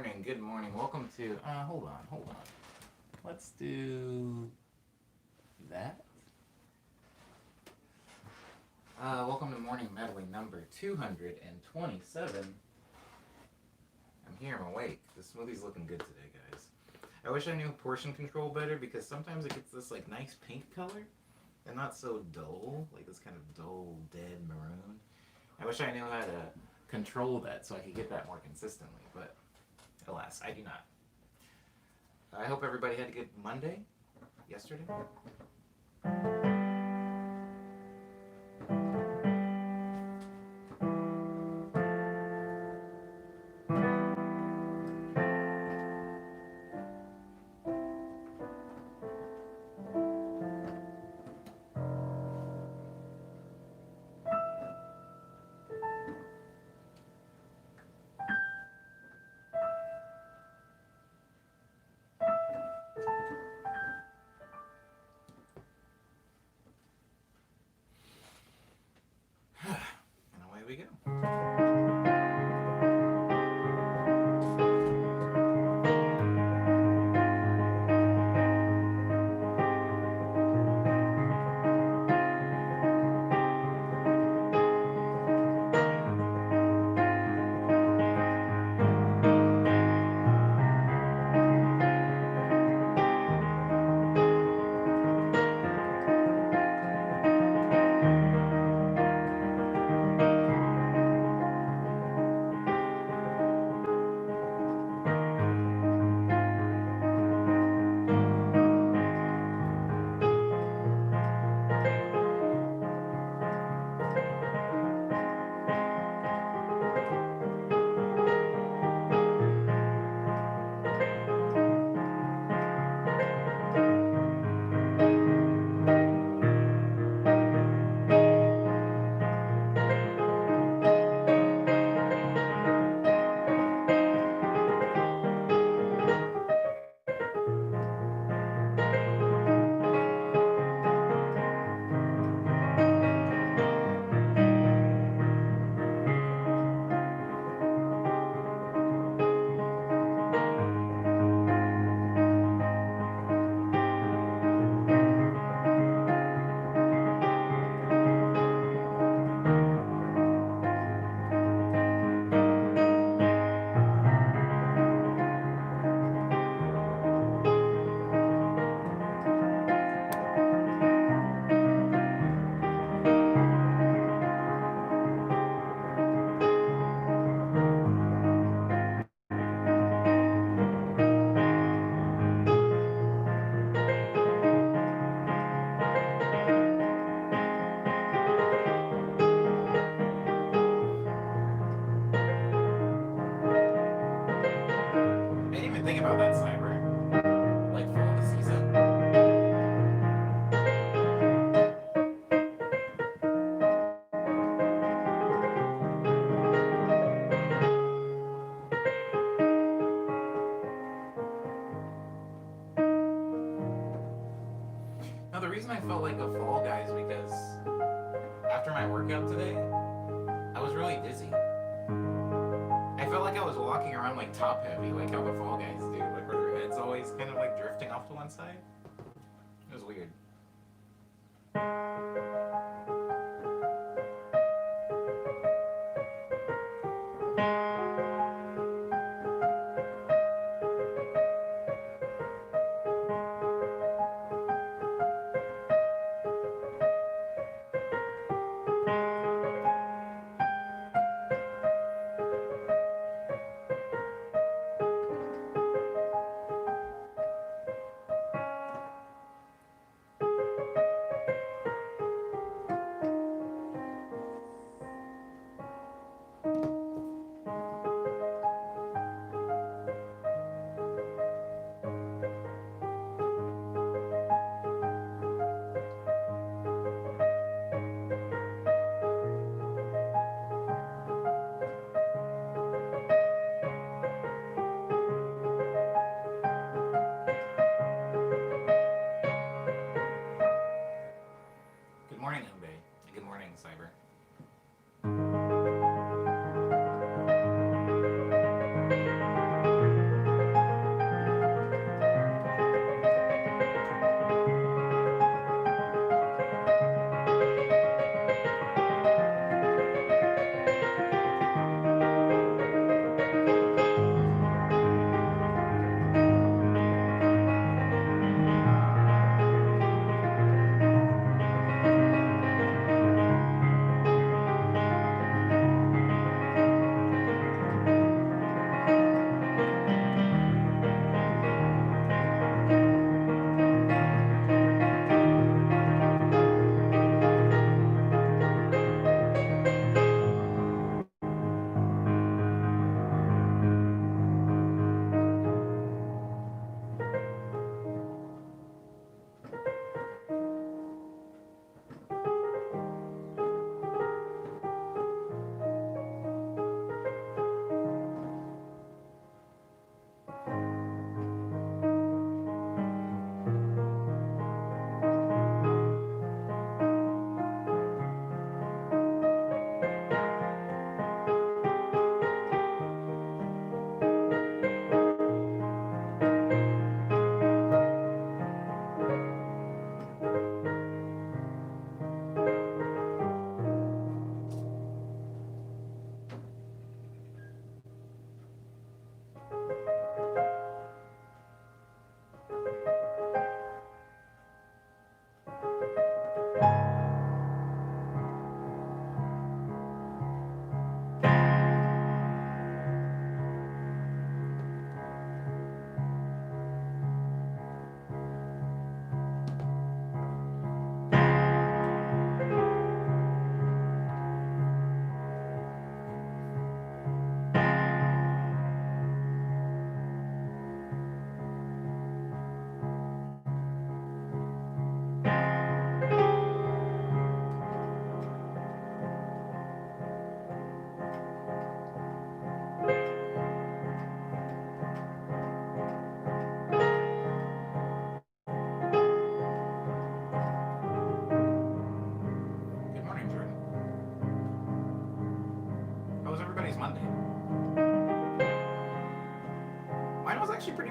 Good morning. Welcome to, hold on. Let's do that. Welcome to Morning Medley number 227. I'm here, I'm awake. The smoothie's looking good today, guys. I wish I knew portion control better because sometimes it gets this like nice pink color and not so dull, like this kind of dull, dead maroon. I wish I knew how to control that so I could get that more consistently, but alas, I do not. I hope everybody had a good Monday yesterday. And away we go. I didn't even think about that, Cyber. Like fall of the season. Now the reason I felt like a fall guy is because after my workout today, I was really dizzy. I felt like I was walking around like top heavy, like how the fall guys do, like where their head's always kind of like drifting off to one side. It was weird.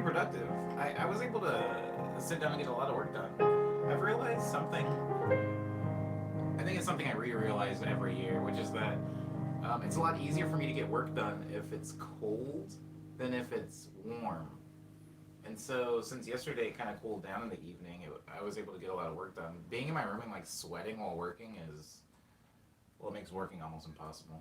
productive. I was able to sit down and get a lot of work done. I've realized something. I think it's something I re-realize every year, which is that it's a lot easier for me to get work done if it's cold than if it's warm. And so, since yesterday it kind of cooled down in the evening, I was able to get a lot of work done. Being in my room and like sweating while working is, well, it makes working almost impossible.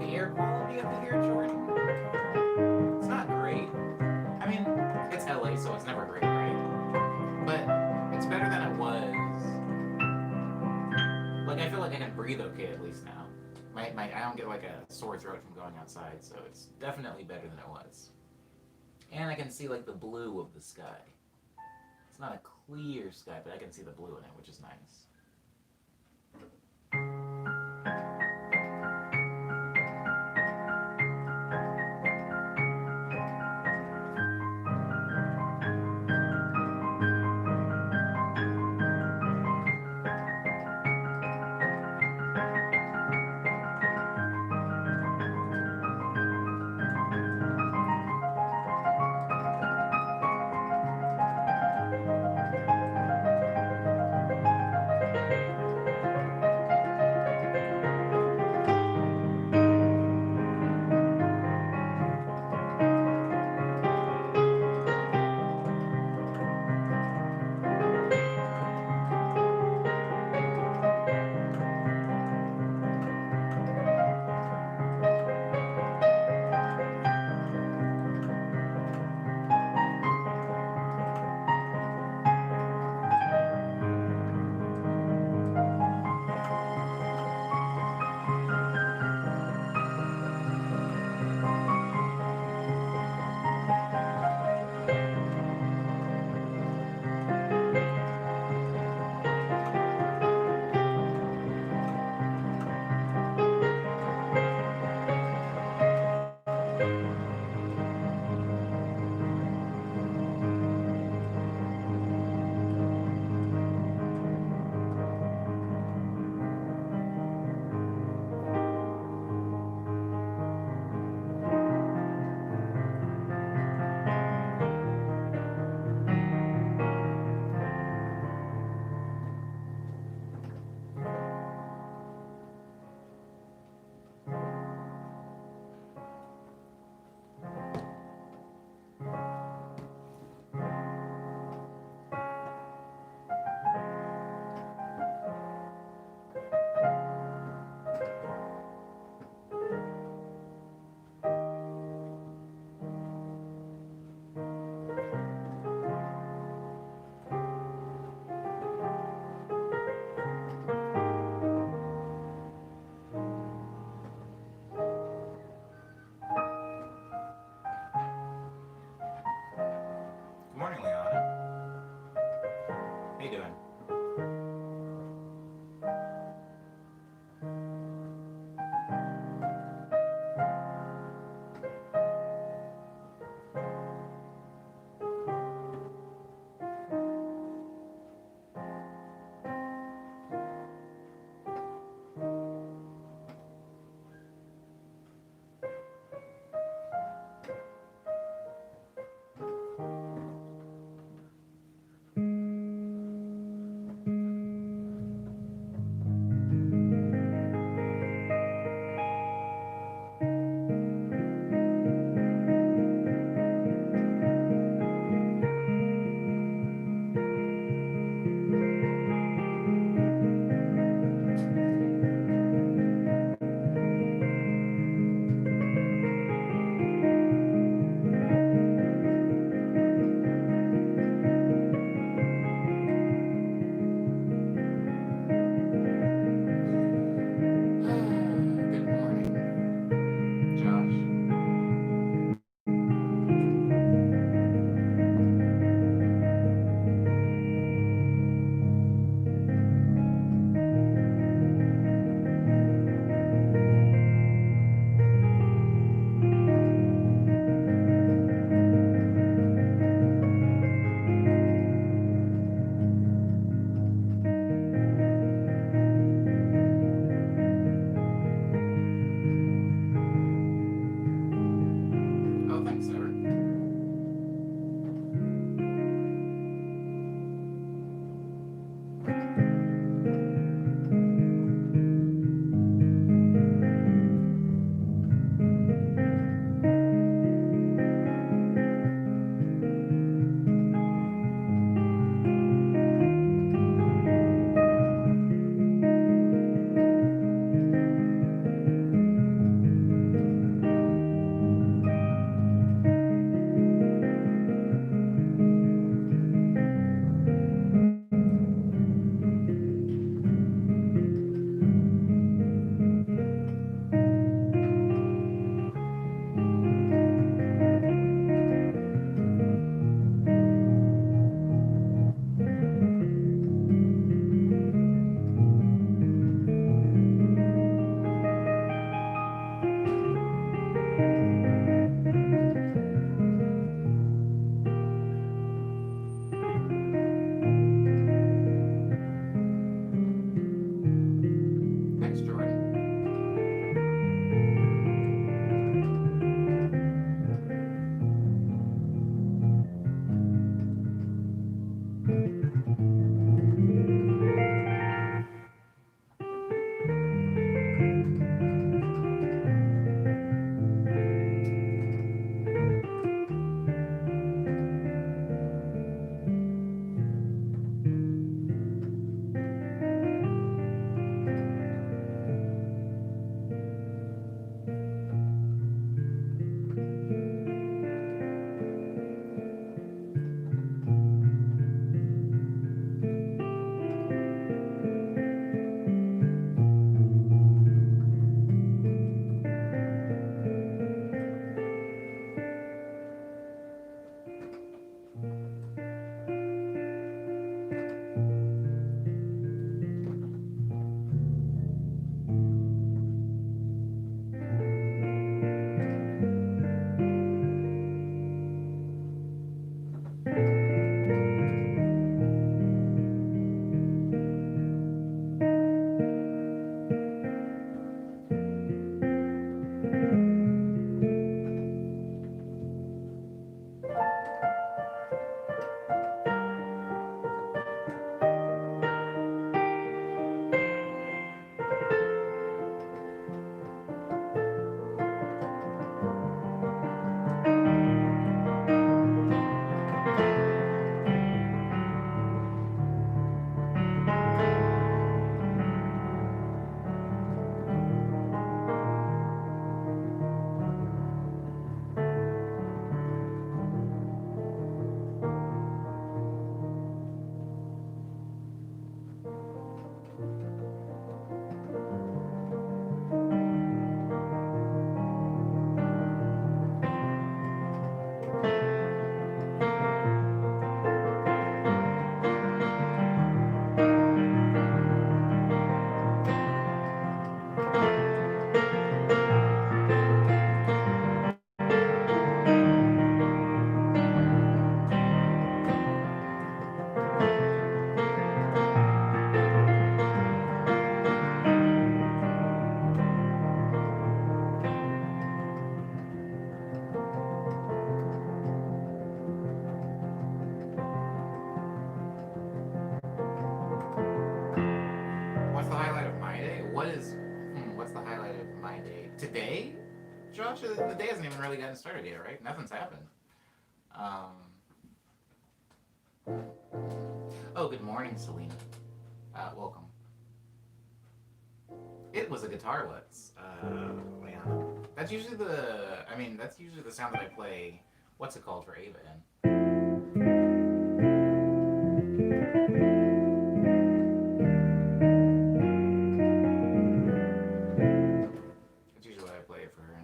The air quality up here, Jordan, it's not great. I mean, it's LA, so it's never great, right? But it's better than it was. Like, I feel like I can breathe okay at least now. I don't get like a sore throat from going outside, so it's definitely better than it was. And I can see like the blue of the sky. It's not a clear sky, but I can see the blue in it, which is nice. day, Josh? The day hasn't even really gotten started yet, right? Nothing's happened. Um, oh, good morning, Selena. Welcome. It was a guitar Let's. Man. That's usually that's usually the sound that I play. What's it called for Ava in? That's usually what I play it for her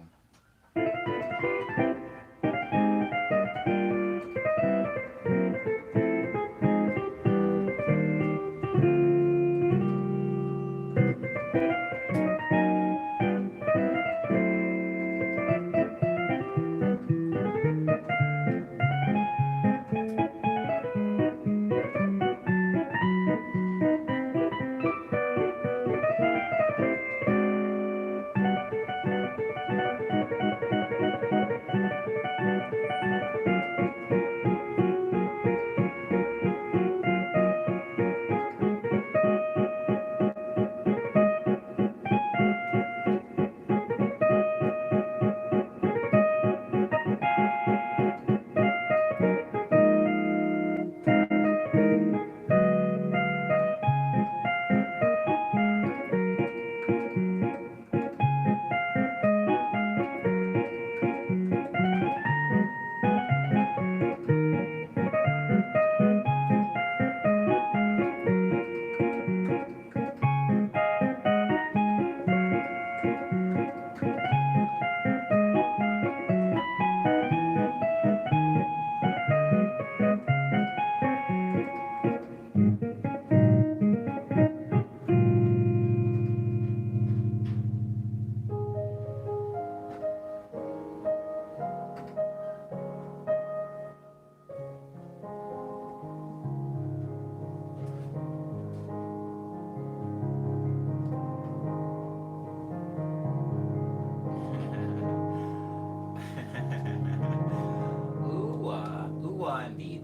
Ooh, indeed.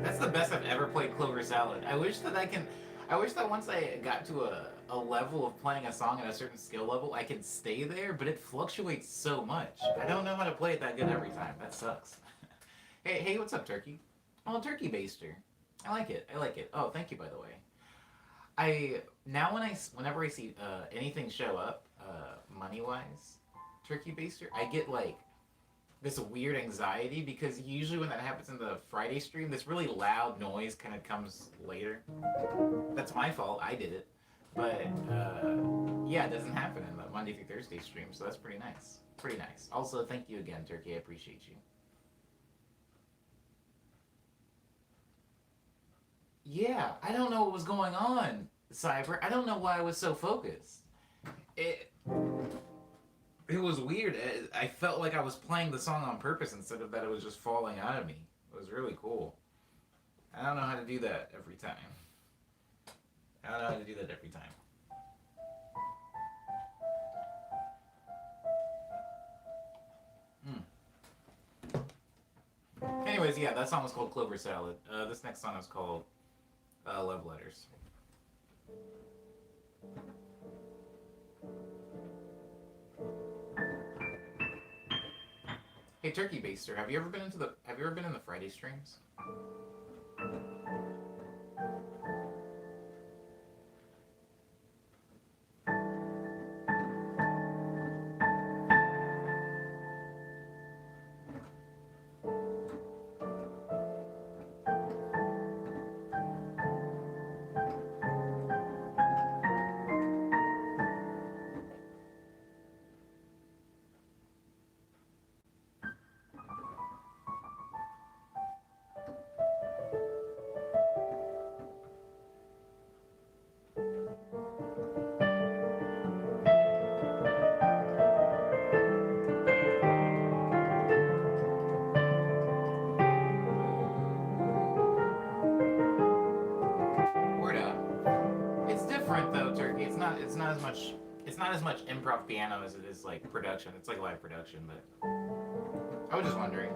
That's the best I've ever played Clover Salad. I wish that I can. I wish that once I got to a level of playing a song at a certain skill level, I could stay there, but it fluctuates so much. I don't know how to play it that good every time. That sucks. Hey, what's up, Turkey? Oh, Turkey Baster. I like it. I like it. Oh, thank you, by the way. I now whenever I see anything show up, money wise, Turkey Baster, I get like this weird anxiety because usually when that happens in the Friday stream, this really loud noise kind of comes later. That's my fault. I did it, but yeah, it doesn't happen in the Monday through Thursday stream, so that's pretty nice. Pretty nice. Also, thank you again, Turkey. I appreciate you. Yeah, I don't know what was going on, Cyber. I don't know why I was so focused. It it was weird. I felt like I was playing the song on purpose instead of that it was just falling out of me. It was really cool. I don't know how to do that every time. I don't know how to do that every time. Anyways, yeah, that song was called Clover Salad. This next song is called Love Letters. Hey, Turkey Baster, have you ever been in the Friday streams? Word up. It's different though, Turkey. It's not as much. It's not as much improv piano as it is like production. It's like live production, but I was just wondering.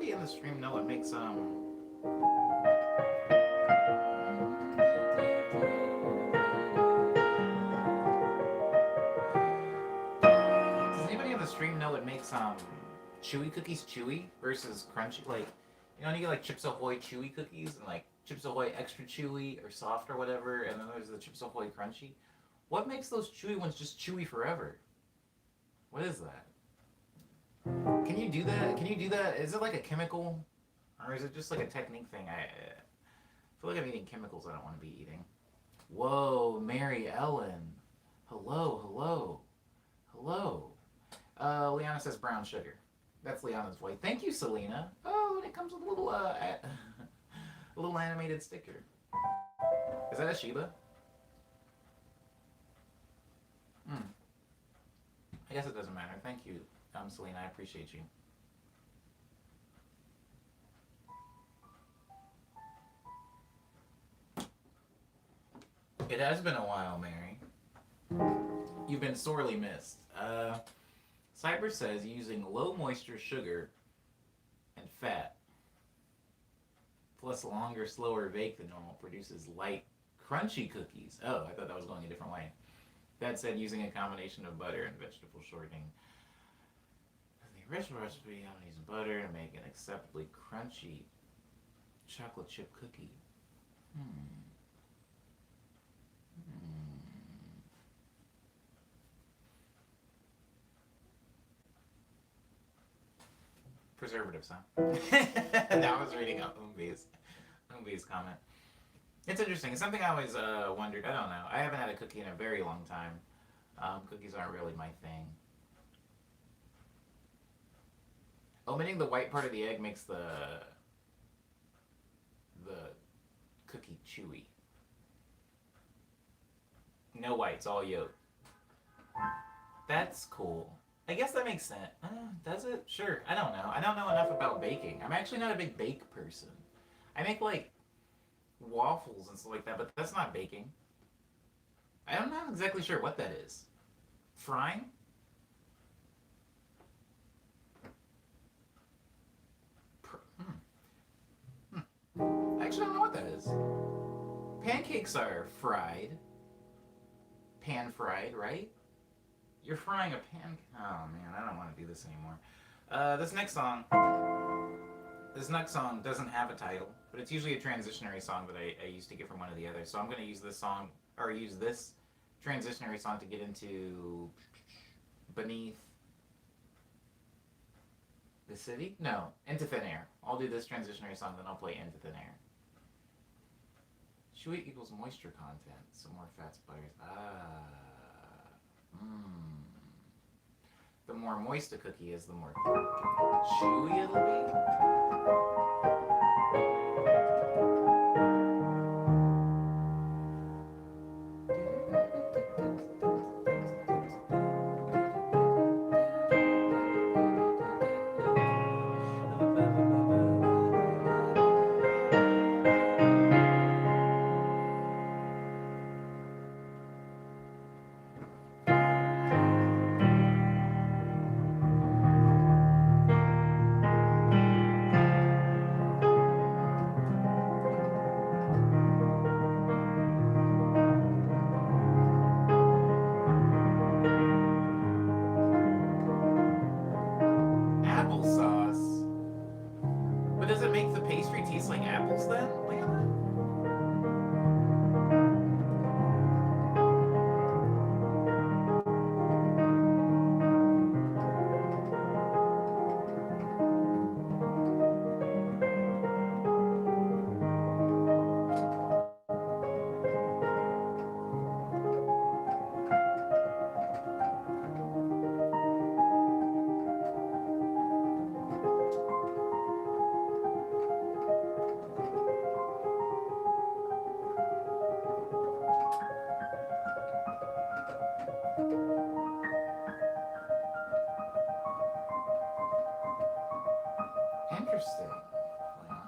anybody in the stream know what makes Does anybody in the stream know what makes chewy cookies chewy versus crunchy? Like, you know, you get like Chips Ahoy chewy cookies and like Chips Ahoy extra chewy or soft or whatever, and then there's the Chips Ahoy crunchy. What makes those chewy ones just chewy forever? What is that? Can you do that? Can you do that? Is it like a chemical, or is it just like a technique thing? I feel like I'm eating chemicals I don't want to be eating. Whoa, Mary Ellen. Hello, hello, hello. Liana says brown sugar. That's Liana's voice. Thank you, Selena. Oh, and it comes with a little a little animated sticker. Is that a Shiba? Hmm. I guess it doesn't matter. Thank you, Selena. I appreciate you. It has been a while, Mary. You've been sorely missed. Cyber says using low moisture sugar and fat plus longer, slower bake than normal produces light, crunchy cookies. Oh, I thought that was going a different way. That said, using a combination of butter and vegetable shortening. The original recipe, I'm going to use butter to make an acceptably crunchy chocolate chip cookie. Preservatives, huh? Now I was reading Umbi's comment. It's interesting. It's something I always wondered. I don't know. I haven't had a cookie in a very long time. Cookies aren't really my thing. Omitting the white part of the egg makes the cookie chewy. No whites, all yolk. That's cool. I guess that makes sense. Does it? Sure. I don't know. I don't know enough about baking. I'm actually not a big bake person. I make like waffles and stuff like that, but that's not baking. I'm not exactly sure what that is. Frying? Actually, I don't know what that is. Pancakes are fried. Pan fried, right? You're frying a pan. Oh man, I don't want to do this anymore. This next song doesn't have a title, but it's usually a transitionary song that I used to get from one of the others. So I'm going to use this song, or use this transitionary song to get into Beneath the City? No, Into Thin Air. I'll do this transitionary song, then I'll play Into Thin Air. Chewy equals moisture content. Some more fats, butters. The more moist a cookie is, the more chewy it'll applesauce. But does it make the pastry taste like apples then, Leona? Interesting. Leona.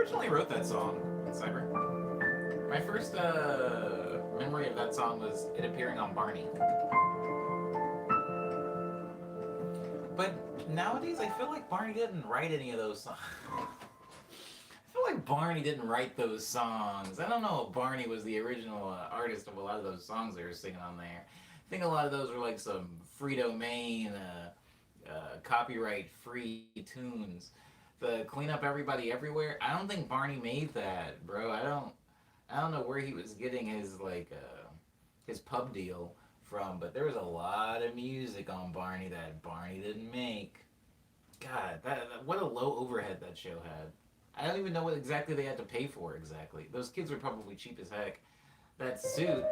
originally wrote that song, Cyber? My first memory of that song was it appearing on Barney. But nowadays, I feel like Barney didn't write any of those songs. I feel like Barney didn't write those songs. I don't know if Barney was the original artist of a lot of those songs they were singing on there. I think a lot of those were like some free domain, copyright free tunes. The Clean Up Everybody Everywhere. I don't think Barney made that, bro. I don't know where he was getting his his pub deal from, but there was a lot of music on Barney that Barney didn't make. God, what a low overhead that show had. I don't even know what exactly they had to pay for exactly. Those kids were probably cheap as heck. That suit,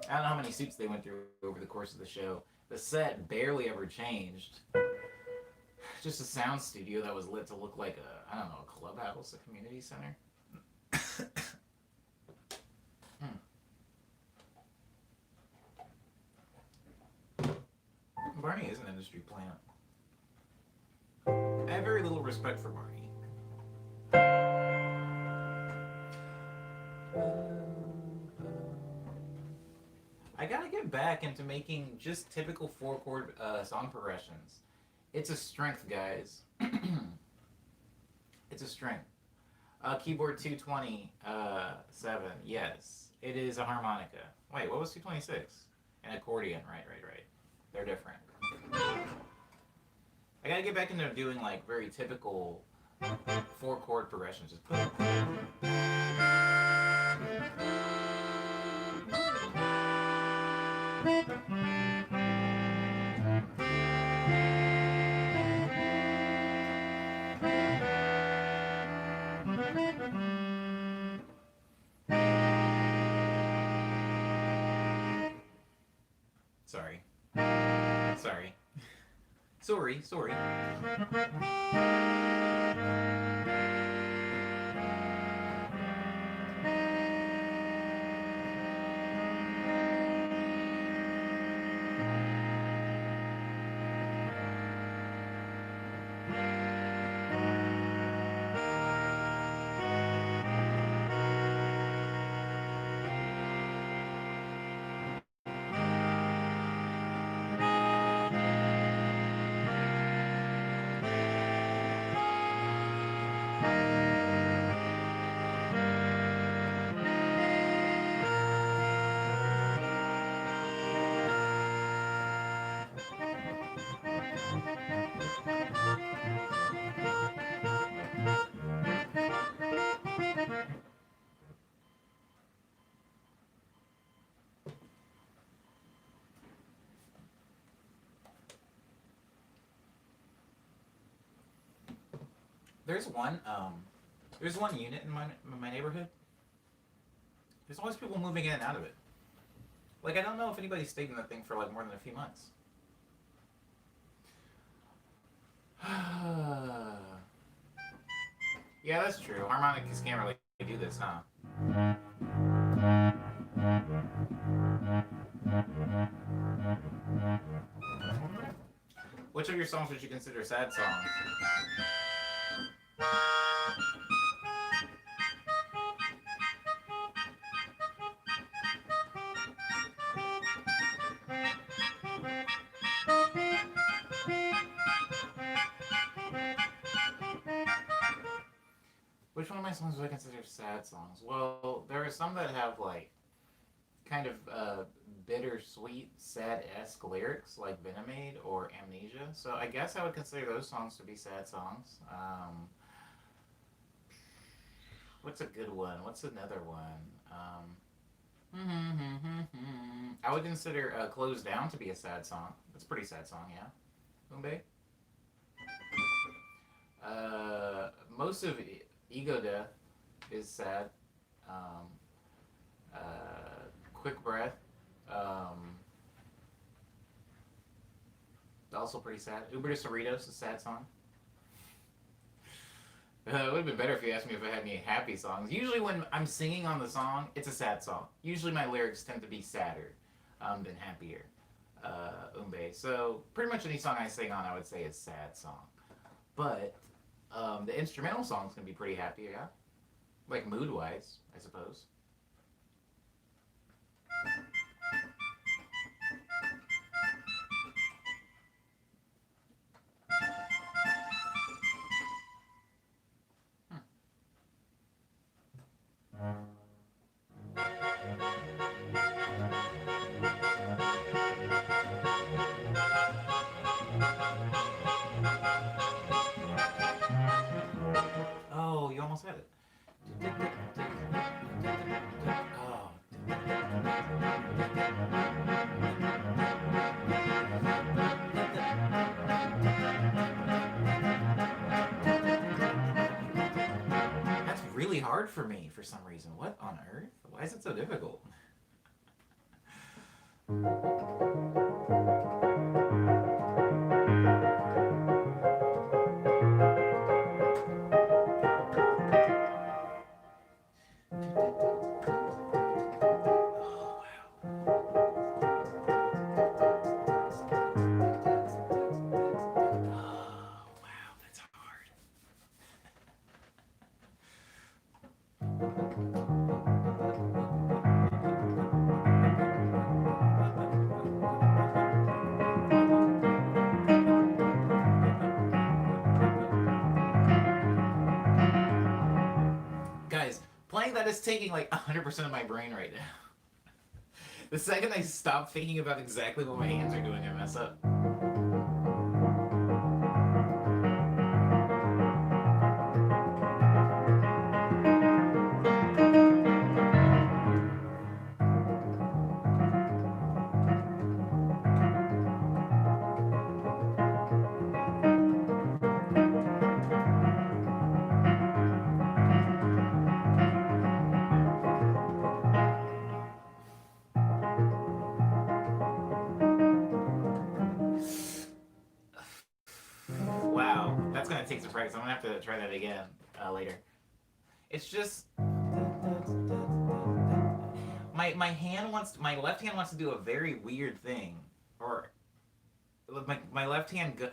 I don't know how many suits they went through over the course of the show. The set barely ever changed. Just a sound studio that was lit to look like a, I don't know, a clubhouse, a community center. Barney is an industry plant. I have very little respect for Barney. I gotta get back into making just typical four-chord song progressions. It's a strength, guys. It's a strength. Keyboard 227, yes. It is a harmonica. Wait, what was 226? An accordion, right. They're different. I gotta get back into doing like very typical four-chord progressions. Just Sorry. Sorry. There's one unit in my neighborhood. There's always people moving in and out of it. Like, I don't know if anybody stayed in that thing for like more than a few months. Yeah, that's true. Harmonicas can't really do this, huh? Which of your songs would you consider sad songs? Which one of my songs would I consider sad songs? Well, there are some that have like kind of bittersweet, sad-esque lyrics, like Venomade or Amnesia. So I guess I would consider those songs to be sad songs. What's a good one? What's another one? I would consider "Closed Down" to be a sad song. It's a pretty sad song, yeah. Umbe. Most of Ego Death is sad. Quick Breath. Also pretty sad. Uber de Cerritos is a sad song. It would have been better if you asked me if I had any happy songs. Usually when I'm singing on the song, it's a sad song. Usually my lyrics tend to be sadder than happier. Umbe. So pretty much any song I sing on, I would say is sad song. But the instrumental songs can be pretty happy, yeah? Like mood-wise, I suppose. Oh, you almost had it. Oh. That's really hard for me for some reason. What on earth? Why is it so difficult? Oh, wow, that's hard. Guys, playing that is taking like 100% of my brain right now. The second I stop thinking about exactly what my hands are doing, I mess up. Wow, that's gonna take some practice. I'm gonna have to try that again later. It's just my left hand wants to do a very weird thing, or my left hand.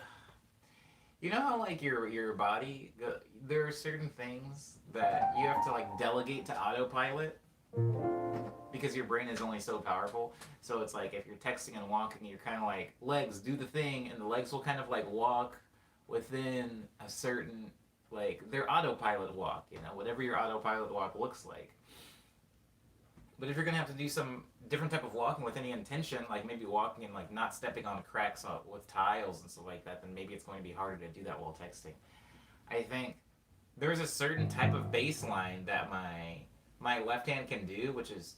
You know how like your body there are certain things that you have to like delegate to autopilot because your brain is only so powerful. So it's like if you're texting and walking, you're kind of like legs do the thing, and the legs will kind of like walk within a certain like their autopilot walk. You know, whatever your autopilot walk looks like. But if you're gonna have to do some different type of walking with any intention, like maybe walking and like not stepping on cracks with tiles and stuff like that, then maybe it's going to be harder to do that while texting. I think there's a certain type of bass line that my left hand can do, which is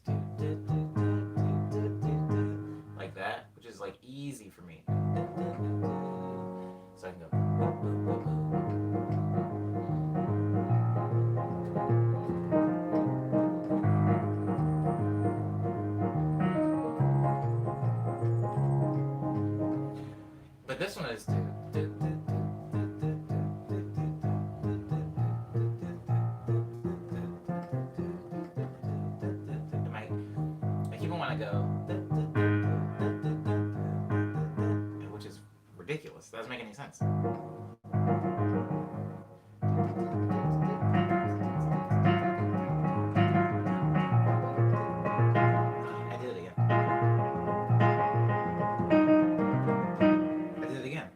like that, which is like easy for me. So I can go. But this one is. I keep on want to go, which is ridiculous. That doesn't make any sense. I did it again. I did it again.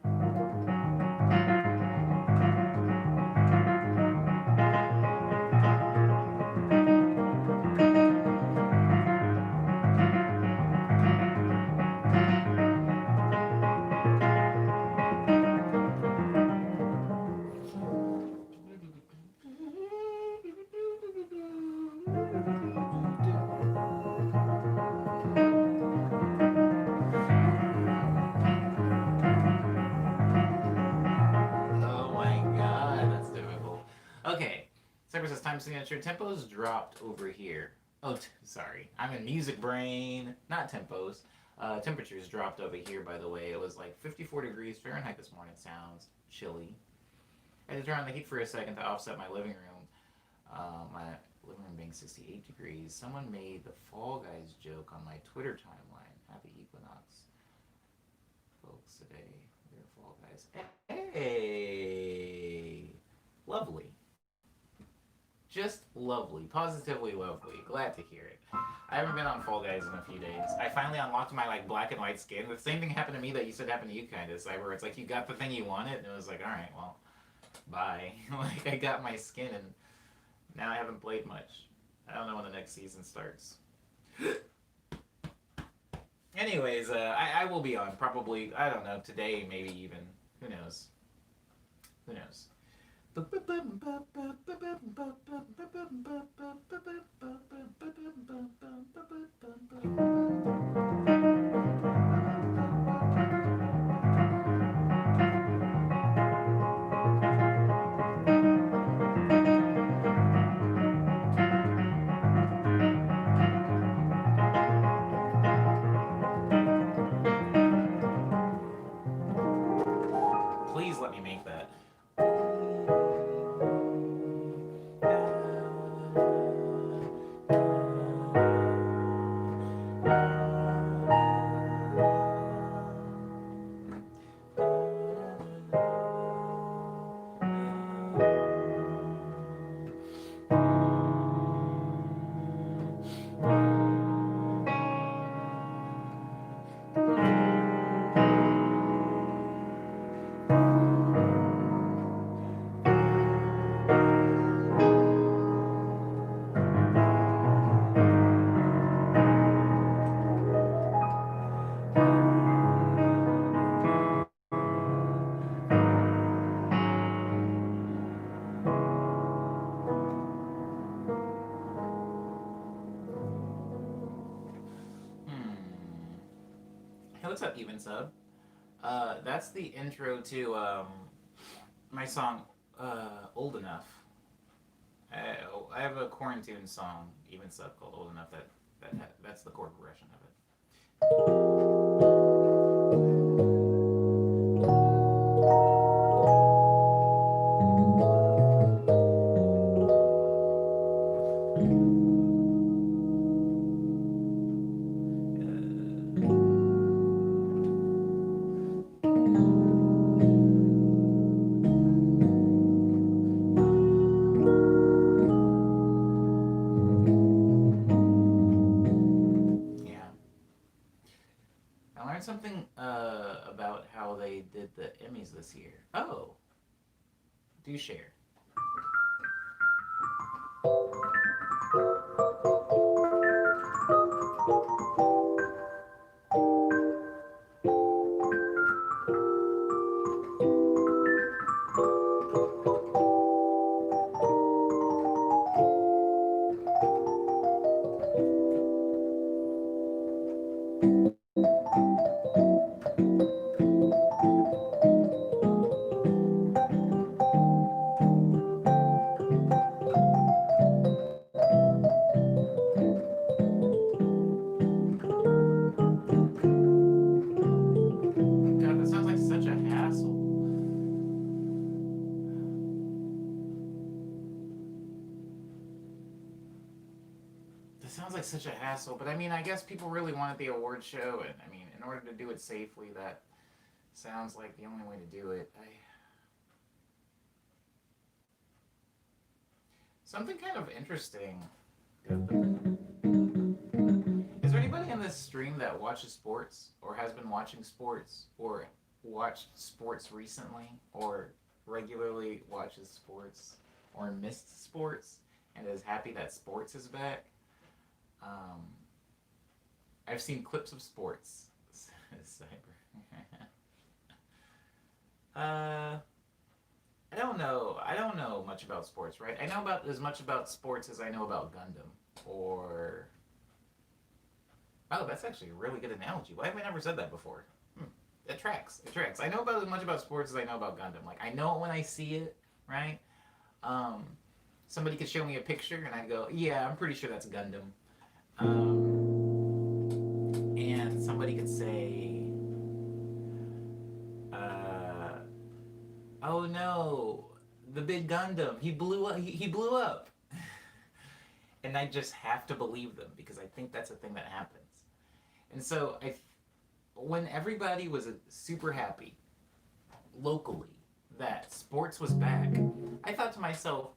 Oh my god, that's difficult. Okay, Cyber says time signature. Tempos dropped over here. Oh, sorry. I'm in music brain, not tempos. Temperatures dropped over here, by the way. It was like 54 degrees Fahrenheit this morning. Sounds chilly. I had to turn on the heat for a second to offset my living room. My living room being 68 degrees. Someone made the Fall Guys joke on my Twitter timeline. Happy equinox, folks, today. We're Fall Guys. Hey! Lovely. Just lovely, positively lovely. Glad to hear it. I haven't been on Fall Guys in a few days. I finally unlocked my like black and white skin. The same thing happened to me that you said happened to you, kind of, where it's like you got the thing you wanted, and it was like, all right, well, bye. Like I got my skin, and now I haven't played much. I don't know when the next season starts. Anyways, I will be on probably, I don't know, today maybe even. Who knows? Who knows? Please let me make that. Hey, what's up, Even Sub? That's the intro to my song, Old Enough. I have a quarantine song, Even Sub, called Old Enough. That's the chord progression of it. Yeah. I learned something about how they did the Emmys this year. Oh, do share. God, that sounds like such a hassle. That sounds like such a hassle, but I mean, I guess people really wanted the award show, and I mean, in order to do it safely, that sounds like the only way to do it. Something kind of interesting. Is there anybody in this stream that watches sports, or has been watching sports, or watched sports recently, or regularly watches sports, or missed sports, and is happy that sports is back? Um, I've seen clips of sports. Cyber. uh, I don't know. I don't know much about sports, right? I know about as much about sports as I know about Gundam. Or oh, that's actually a really good analogy. Why have I never said that before? It tracks. It tracks. I know about as much about sports as I know about Gundam. Like I know it when I see it, right? Um, somebody could show me a picture, and I'd go, "Yeah, I'm pretty sure that's Gundam." And somebody could say, "Oh no, the big Gundam, he blew up. He blew up." And I just have to believe them because I think that's a thing that happens. And so when everybody was super happy locally that sports was back, I thought to myself,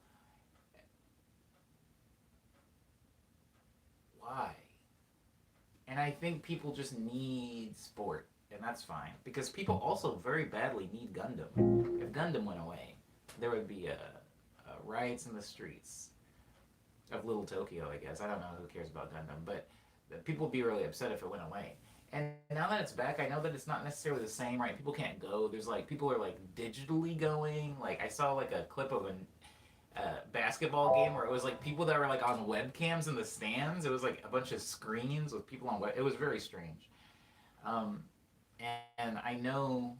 why? And I think people just need sport, and that's fine because people also very badly need Gundam. If Gundam went away, there would be riots in the streets of Little Tokyo. I guess I don't know who cares about Gundam, but people would be really upset if it went away. And now that it's back, I know that it's not necessarily the same, right? People can't go. There's like people are like digitally going. Like I saw like a clip of a basketball game where it was like people that were like on webcams in the stands. It was like a bunch of screens with people on web. It was very strange. Um, and I know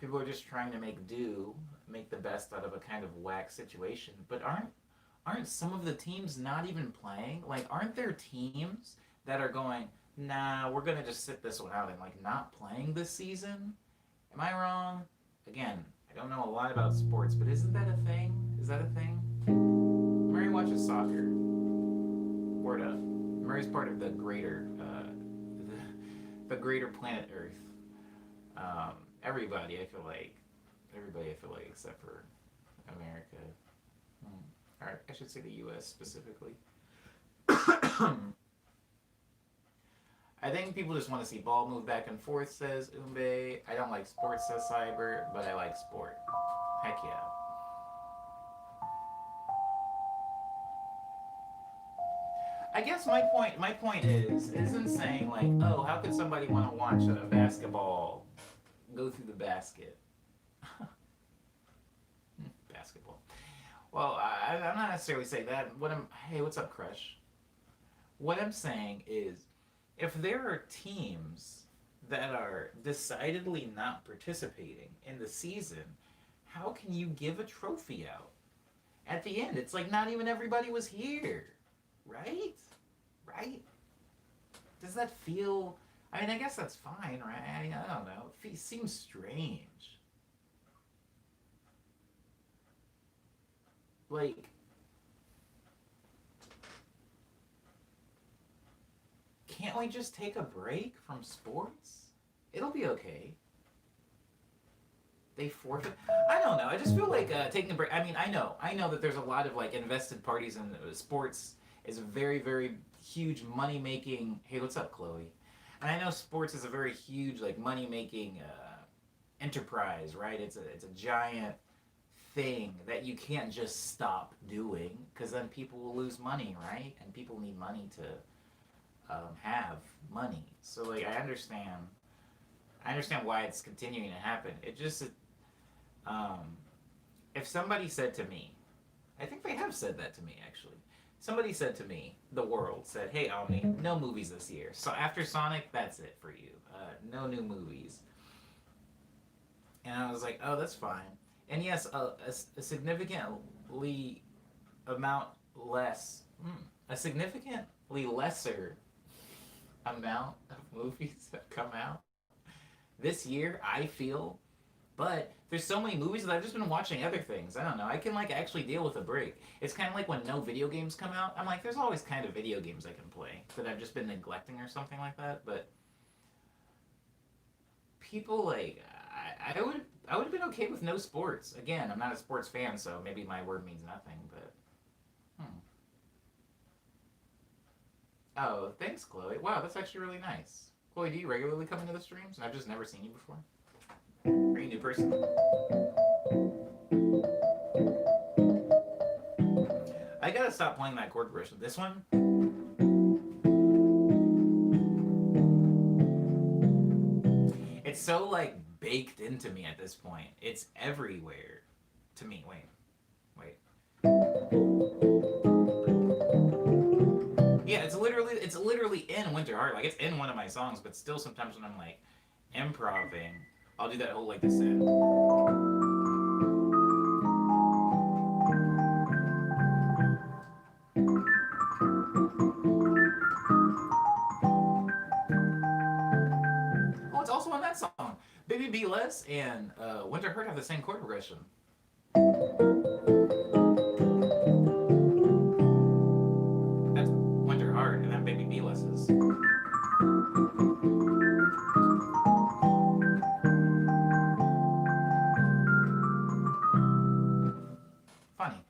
people are just trying to make do, make the best out of a kind of whack situation. But aren't some of the teams not even playing? Like, aren't there teams that are going, nah, we're gonna just sit this one out and like not playing this season? Am I wrong? Again, I don't know a lot about sports, but isn't that a thing? Is that a thing? Murray watches soccer. Word up. Murray's part of the greater, the greater planet Earth. Um, everybody, I feel like, except for America. Or I should say the U.S. specifically. I think people just want to see ball move back and forth, says Umbe. I don't like sports, says Cyber, but I like sport. Heck yeah. I guess my point isn't saying like, oh, how could somebody want to watch a basketball go through the basket? Basketball. Well, I'm not necessarily saying that. Hey, what's up, Crush? What I'm saying is, if there are teams that are decidedly not participating in the season, how can you give a trophy out? At the end, it's like not even everybody was here, right? Right? Does that feel? I mean, I guess that's fine, right? I don't know. It seems strange. Like, can't we just take a break from sports? It'll be okay. They forfeit. I don't know. I just feel like taking a break. I mean, I know that there's a lot of like invested parties in sports. Is a very, very huge money making. Hey, what's up, Chloe? And I know sports is a very huge like money making enterprise, right? It's a giant thing that you can't just stop doing because then people will lose money, right? And people need money to have money. So like I understand why it's continuing to happen. It just if somebody said to me, I think they have said that to me actually. Somebody said to me, the world said, "Hey Omni, no movies this year. So after Sonic, that's it for you. No new movies." And I was like, "Oh, that's fine." And yes, a significantly amount less, a significantly lesser amount of movies have come out this year. I feel, but there's so many movies that I've just been watching other things. I don't know. I can like actually deal with a break. It's kind of like when no video games come out. I'm like, there's always kind of video games I can play that I've just been neglecting or something like that. But people like, I would have been okay with no sports. Again, I'm not a sports fan, so maybe my word means nothing. But oh, thanks, Chloe. Wow, that's actually really nice. Chloe, do you regularly come into the streams? And I've just never seen you before. Are you a new person? I gotta stop playing that chord progression. This one? It's so like baked into me at this point. It's everywhere to me. Wait. Yeah, it's literally in Winter Heart. Like it's in one of my songs, but still sometimes when I'm like improving, I'll do that whole like descent. Oh, it's also on that song. Baby Be Less and Winter Heart have the same chord progression. That's Winter Heart, and then Baby Be Less is. Funny.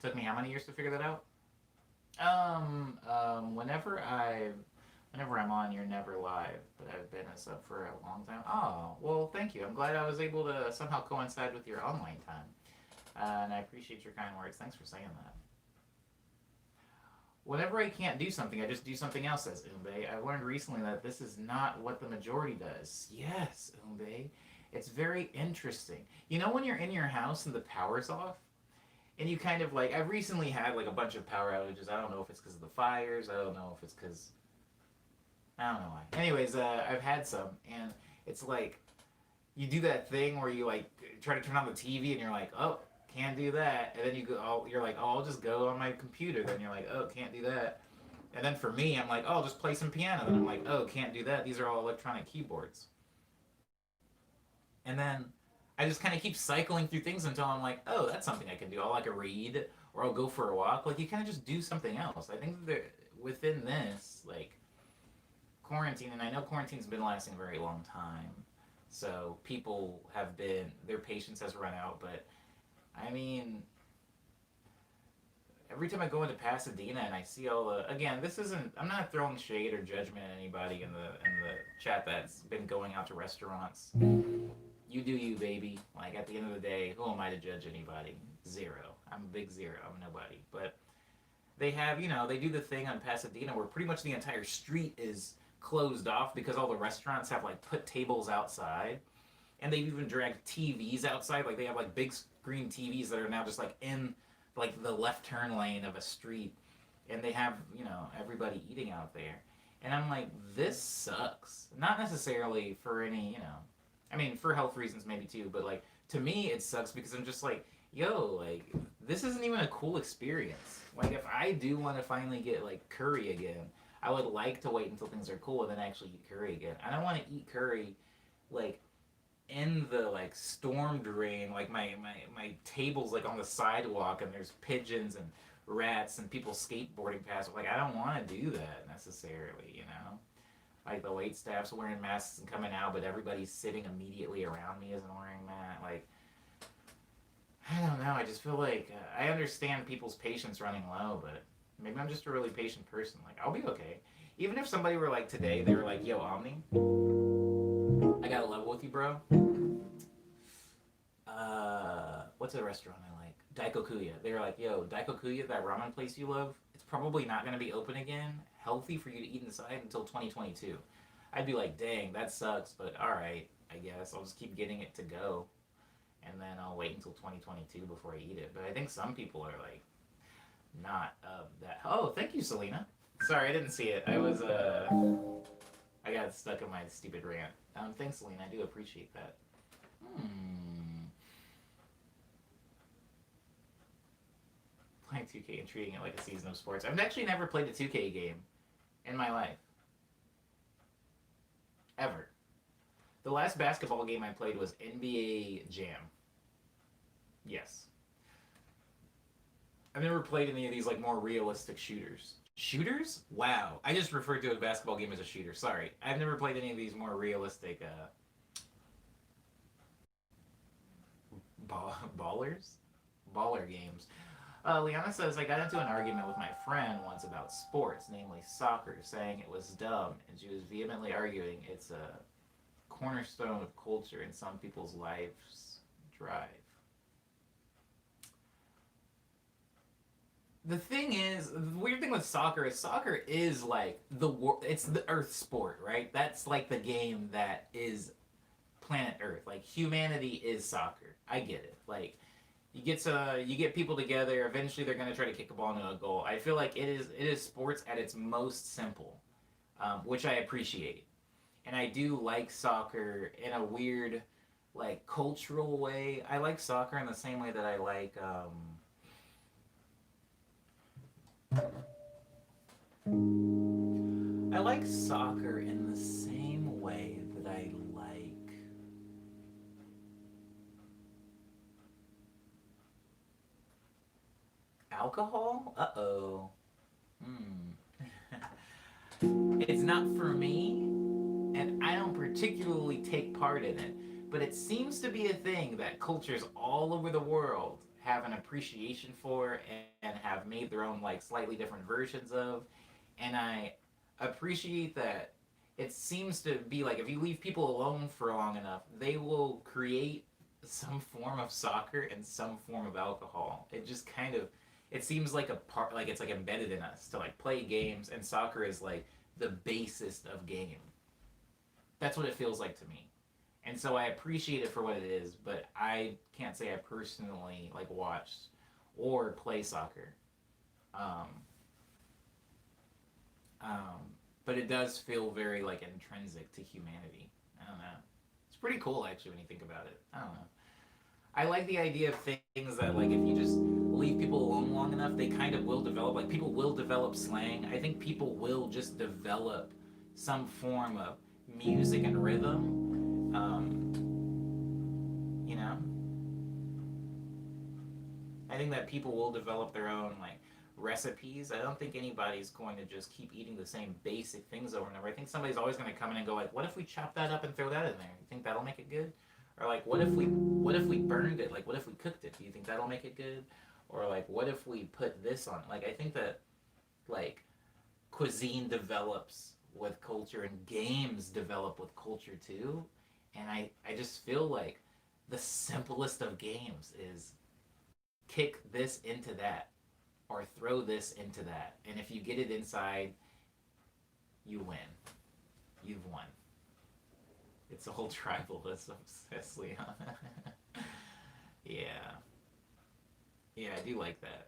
Took me how many years to figure that out? live. Whenever I'm on, you're never live, but I've been a sub for a long time. Oh, well, thank you. I'm glad I was able to somehow coincide with your online time. And I appreciate your kind words. Thanks for saying that. Whenever I can't do something, I just do something else, says Umbe. I've learned recently that this is not what the majority does. Yes, Umbe. It's very interesting. You know when you're in your house and the power's off? And you kind of like, I've recently had like a bunch of power outages. I don't know if it's because of the fires. I don't know if it's because, I don't know why. Anyways, I've had some. And it's like, you do that thing where you like try to turn on the TV and you're like, oh, can't do that. And then you go, oh, you're like, oh, I'll just go on my computer. Then you're like, oh, can't do that. And then for me, I'm like, oh, I'll just play some piano. Then I'm like, oh, can't do that. These are all electronic keyboards. And then I just kind of keep cycling through things until I'm like, oh, that's something I can do. I'll like read or I'll go for a walk. Like you kind of just do something else. I think that within this, like quarantine, and I know quarantine's been lasting a very long time. So people have been, their patience has run out. But I mean, every time I go into Pasadena and I see all the, again, this isn't, I'm not throwing shade or judgment at anybody in the chat that's been going out to restaurants. You do you, baby. Like at the end of the day, who am I to judge anybody? Zero. I'm a big zero. I'm nobody. But they have, they do the thing on Pasadena where pretty much the entire street is closed off because all the restaurants have like put tables outside, and they've even dragged TVs outside. Like they have like big screen TVs that are now just like in like the left turn lane of a street, and they have everybody eating out there. And I'm like, this sucks. Not necessarily for any I mean, for health reasons maybe too, but like to me it sucks because I'm just like, yo, like this isn't even a cool experience. Like if I do want to finally get like curry again, I would like to wait until things are cool and then actually eat curry again. I don't want to eat curry like in the like storm drain, like my table's like on the sidewalk and there's pigeons and rats and people skateboarding past. Like I don't want to do that necessarily. Like the wait staff's wearing masks and coming out, but everybody's sitting immediately around me isn't wearing that. Like, I don't know. I just feel like I understand people's patience running low, but maybe I'm just a really patient person. Like, I'll be okay. Even if somebody were like today, they were like, "Yo, Omni, I got a level with you, bro." What's a restaurant I like? Daikokuya. They were like, "Yo, Daikokuya, that ramen place you love, it's probably not going to be open again, healthy for you to eat inside until 2022." I'd be like, dang, that sucks, but alright, I guess. I'll just keep getting it to go, and then I'll wait until 2022 before I eat it. But I think some people are like, not that. Oh, thank you, Selena. Sorry, I didn't see it. I got stuck in my stupid rant. Thanks, Selena. I do appreciate that. Playing 2K and treating it like a season of sports. I've actually never played a 2K game in my life. Ever. The last basketball game I played was NBA Jam. Yes. I've never played any of these like more realistic shooters. Shooters? Wow. I just referred to a basketball game as a shooter. Sorry. I've never played any of these more realistic ballers? Baller games. Liana says, I got into an argument with my friend once about sports, namely soccer, saying it was dumb, and she was vehemently arguing it's a cornerstone of culture in some people's lives drive. The thing is, the weird thing with soccer is like it's the Earth sport, right? That's like the game that is planet Earth. Like humanity is soccer. I get it. Like you get people together. Eventually, they're gonna try to kick a ball into a goal. I feel like it is sports at its most simple, which I appreciate, and I do like soccer in a weird, like cultural way. I like soccer in the same way that I like. I like soccer in the same way that I like alcohol? Uh-oh. It's not for me, and I don't particularly take part in it, but it seems to be a thing that cultures all over the world have an appreciation for and have made their own like slightly different versions of, and appreciate that it seems to be like if you leave people alone for long enough, they will create some form of soccer and some form of alcohol. It just kind of it seems like a part like it's like embedded in us to like play games, and soccer is like the basest of game. That's what it feels like to me. And so I appreciate it for what it is, but I can't say I personally like watched or play soccer. Um, um, but it does feel very like intrinsic to humanity. I don't know. It's pretty cool actually when you think about it. I don't know. I like the idea of things that like if you just leave people alone long enough, they kind of will develop. Like people will develop slang. I think people will just develop some form of music and rhythm. You know, I think that people will develop their own like recipes. I don't think anybody's going to just keep eating the same basic things over and over. I think somebody's always going to come in and go like, "What if we chop that up and throw that in there? You think that'll make it good?" Or like, what if we burned it? Like, what if we cooked it? Do you think that'll make it good? Or like, what if we put this on? Like, I think that like cuisine develops with culture and games develop with culture too. And I just feel like the simplest of games is kick this into that or throw this into that. And if you get it inside, you win. You've won. It's all tribalism, says Leon. Yeah. Yeah, I do like that.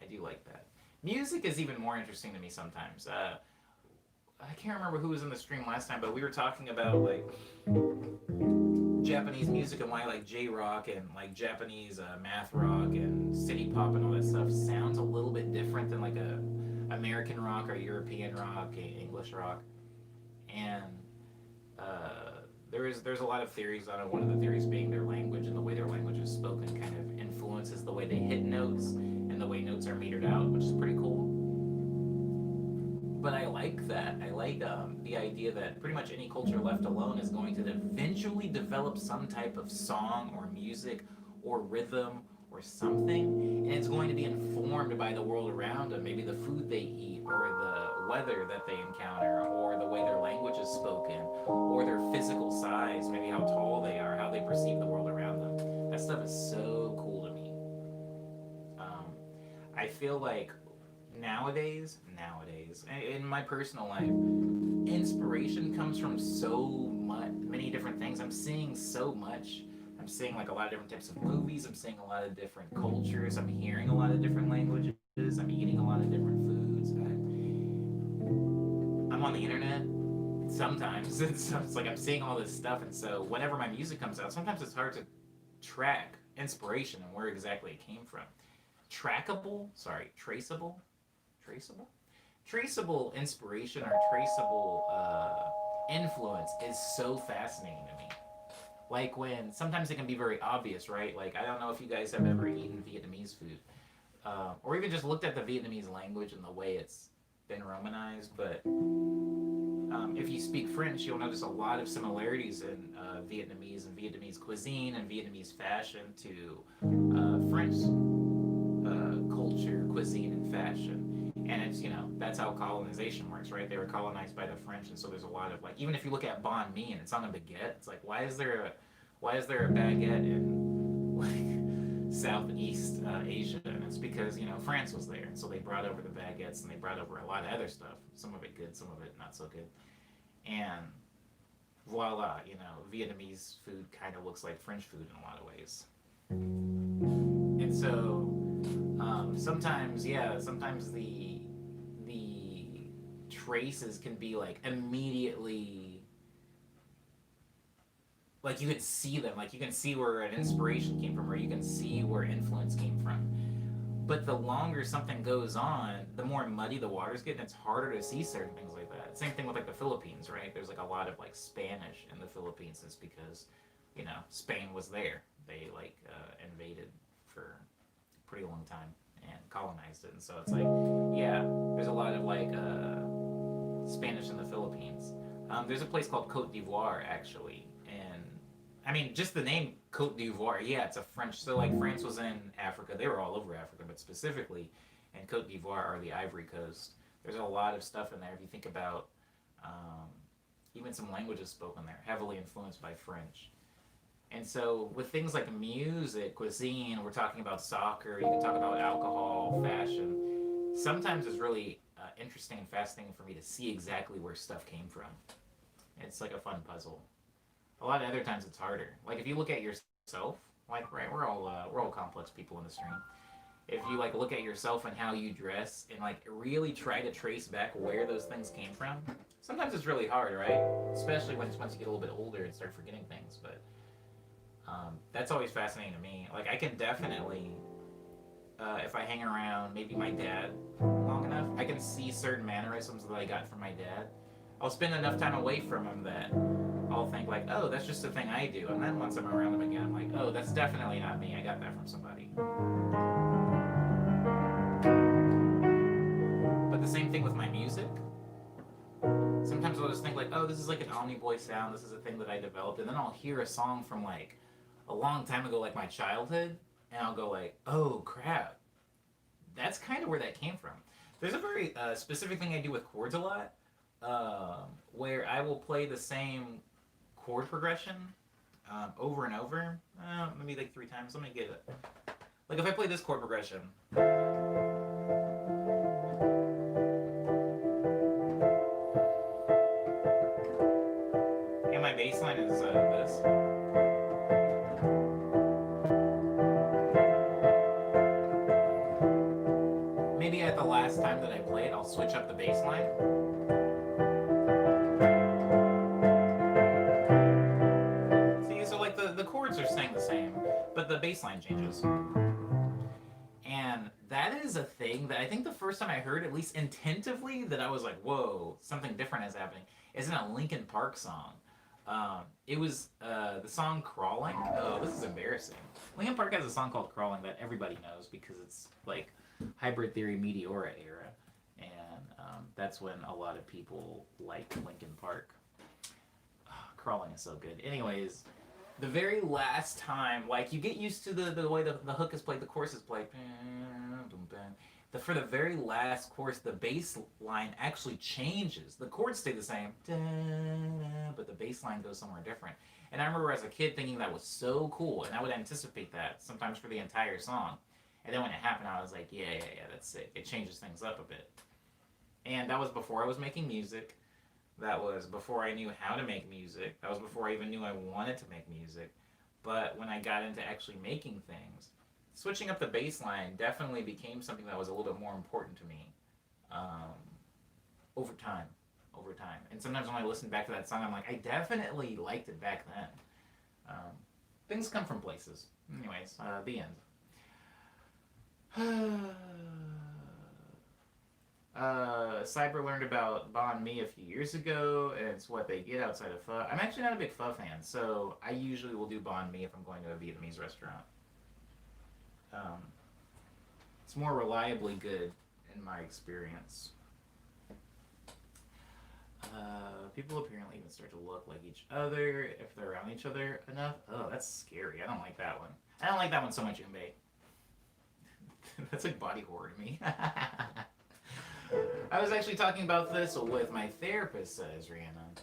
I do like that. Music is even more interesting to me sometimes. I can't remember who was in the stream last time, but we were talking about like Japanese music and why like J rock and like Japanese math rock and city pop and all that stuff sounds a little bit different than like a American rock or European rock, English rock, and there's a lot of theories on it. One of the theories being their language and the way their language is spoken kind of influences the way they hit notes and the way notes are metered out, which is pretty cool. But I like that. I like the idea that pretty much any culture left alone is going to eventually develop some type of song or music or rhythm or something, and it's going to be informed by the world around them, maybe the food they eat or the weather that they encounter or the way their language is spoken or their physical size, maybe how tall they are, how they perceive the world around them. That stuff is so cool to me. Um, I feel like nowadays, in my personal life, inspiration comes from so much, many different things. I'm seeing so much. I'm seeing like a lot of different types of movies. I'm seeing a lot of different cultures. I'm hearing a lot of different languages. I'm eating a lot of different foods. I'm on the internet sometimes. It's like I'm seeing all this stuff, and so whenever my music comes out, sometimes it's hard to track inspiration and where exactly it came from. Traceable, traceable, traceable inspiration or traceable influence is so fascinating to me. Like when sometimes it can be very obvious, right? Like I don't know if you guys have ever eaten Vietnamese food, or even just looked at the Vietnamese language and the way it's been Romanized. But if you speak French, you'll notice a lot of similarities in Vietnamese and Vietnamese cuisine and Vietnamese fashion to French culture, cuisine, and fashion. And it's, that's how colonization works, right? They were colonized by the French, and so there's a lot of like, even if you look at banh mi and it's on a baguette, it's like, why is there a baguette in like Southeast Asia? And it's because France was there, and so they brought over the baguettes and they brought over a lot of other stuff. Some of it good, some of it not so good, and voila, Vietnamese food kind of looks like French food in a lot of ways. And so sometimes the traces can be like immediately, like you can see them, like you can see where an inspiration came from, or you can see where influence came from. But the longer something goes on, the more muddy the waters get, and it's harder to see certain things like that. Same thing with like the Philippines, right? There's like a lot of like Spanish in the Philippines. It's because Spain was there. They like invaded for a pretty long time and colonized it, and so it's like, yeah, there's a lot of like Spanish in the Philippines. There's a place called Cote d'Ivoire actually, and I mean just the name Cote d'Ivoire, yeah, it's a French. So like France was in Africa, they were all over Africa, but specifically in Cote d'Ivoire or the Ivory Coast, There's a lot of stuff in there. If you think about even some languages spoken there, heavily influenced by French. And so with things like music, cuisine, we're talking about soccer, you can talk about alcohol, fashion. Sometimes it's really interesting and fascinating for me to see exactly where stuff came from. It's like a fun puzzle. A lot of other times it's harder. Like if you look at yourself, like right, we're all complex people in the stream. If you like look at yourself and how you dress and like really try to trace back where those things came from, sometimes it's really hard, right? Especially when once you get a little bit older and start forgetting things. But that's always fascinating to me. Like I can definitely, if I hang around maybe my dad long enough, I can see certain mannerisms that I got from my dad. I'll spend enough time away from him that I'll think like, oh, that's just a thing I do. And then once I'm around him again, I'm like, oh, that's definitely not me. I got that from somebody. But the same thing with my music. Sometimes I'll just think like, oh, this is like an Omni Boy sound. This is a thing that I developed. And then I'll hear a song from like a long time ago, like my childhood. And I'll go like, oh, crap. That's kind of where that came from. There's a very specific thing I do with chords a lot. Where I will play the same chord progression over and over. Maybe like 3 times. Let me get it. Like if I play this chord progression. And my bass line is this. Maybe at the last time that I play it, I'll switch up the bass line. The chords are staying the same, but the bass line changes. And that is a thing that I think the first time I heard, at least intentively, that I was like, whoa, something different is happening, is in a Linkin Park song. It was the song Crawling. Oh, this is embarrassing. Linkin Park has a song called Crawling that everybody knows because it's like Hybrid Theory Meteora era. And that's when a lot of people liked Linkin Park. Crawling is so good. Anyways, the very last time, like you get used to the way the hook is played, the chorus is played. For the very last chorus, the bass line actually changes. The chords stay the same, but the bass line goes somewhere different. And I remember as a kid thinking that was so cool, and I would anticipate that sometimes for the entire song. And then when it happened, I was like, yeah, that's it. It changes things up a bit. And that was before I was making music. That was before I knew how to make music. That was before I even knew I wanted to make music. But when I got into actually making things, switching up the bass line definitely became something that was a little bit more important to me over time. And sometimes when I listen back to that song, I'm like, I definitely liked it back then. Things come from places. Anyways, the end. Cyber learned about Banh Mi a few years ago, and it's what they get outside of pho. I'm actually not a big pho fan, so I usually will do Banh Mi if I'm going to a Vietnamese restaurant. It's more reliably good in my experience. People apparently even start to look like each other if they're around each other enough. Oh, that's scary. I don't like that one. I don't like that one so much, Umbe. That's like body horror to me. I was actually talking about this with my therapist, says Rhiannon.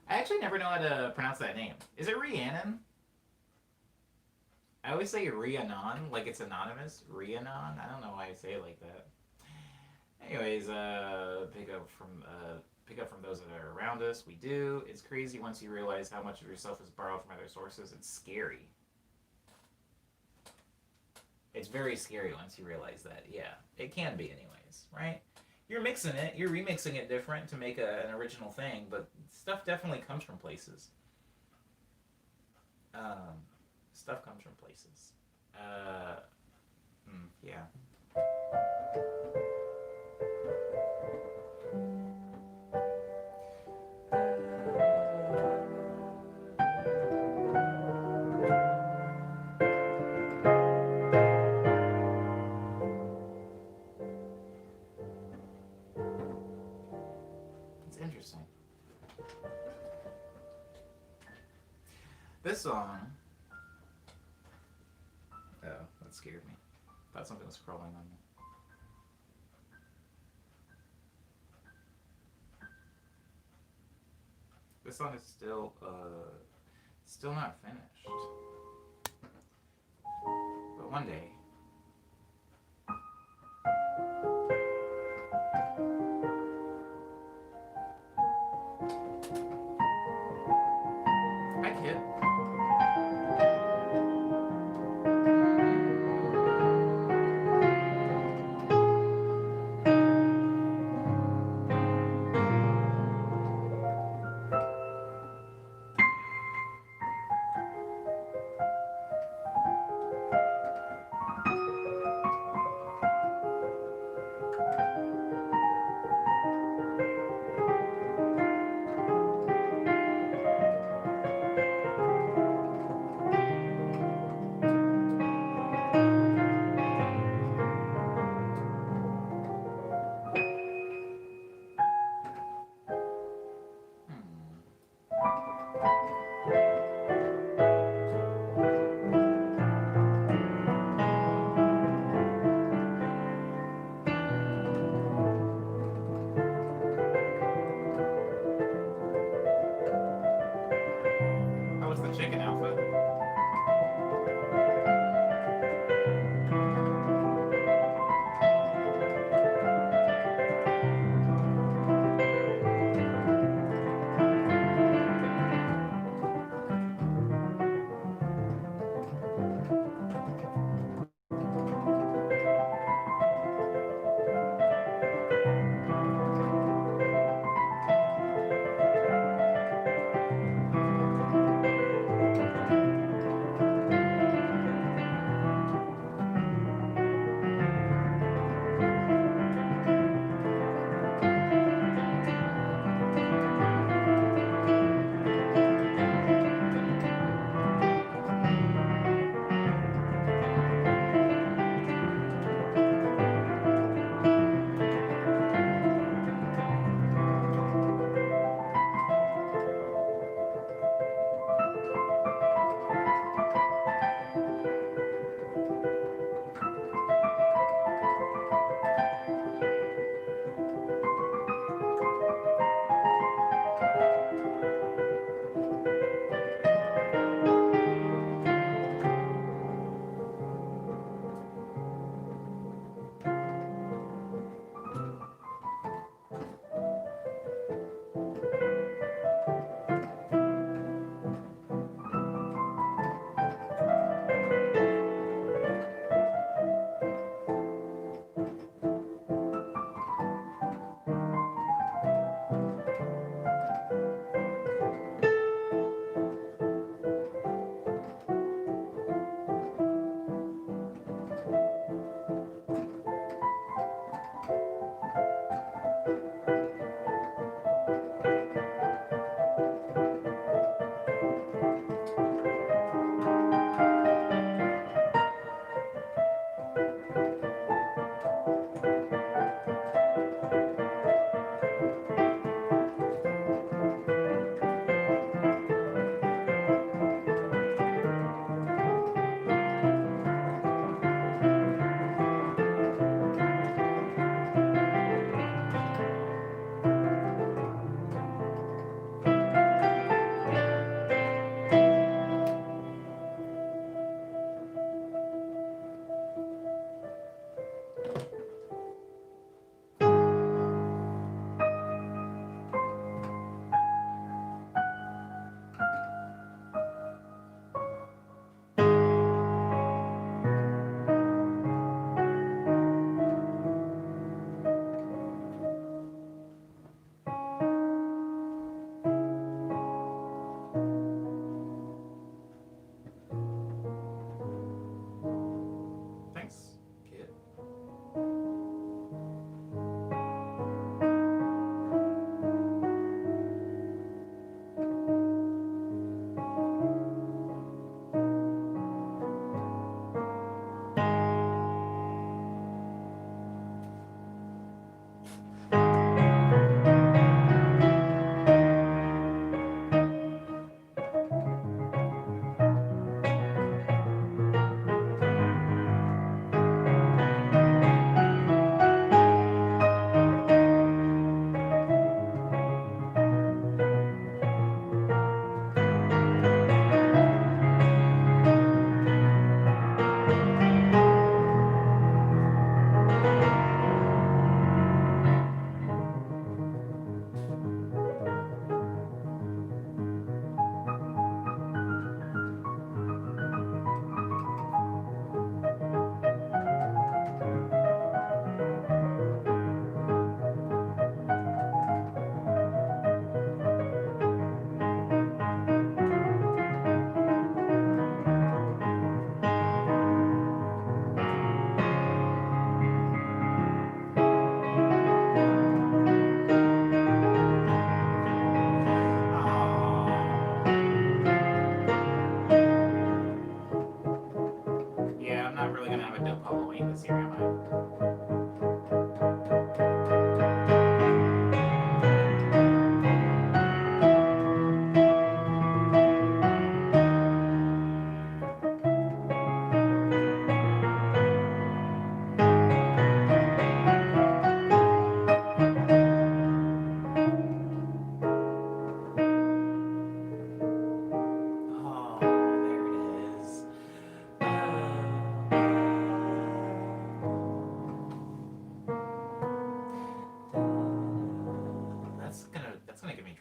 I actually never know how to pronounce that name. Is it Rhiannon? I always say Rhiannon, like it's anonymous. Rhiannon? I don't know why I say it like that. Anyways, pick up from those that are around us. We do. It's crazy once you realize how much of yourself is borrowed from other sources. It's scary. It's very scary once you realize that. Yeah, it can be anyways, right? You're mixing it, you're remixing it different to make an original thing, but stuff definitely comes from places. Stuff comes from places. Yeah. Interesting. This song. Oh, that scared me. Thought something was crawling on me. this song is still not finished. But one day. Hi, kid.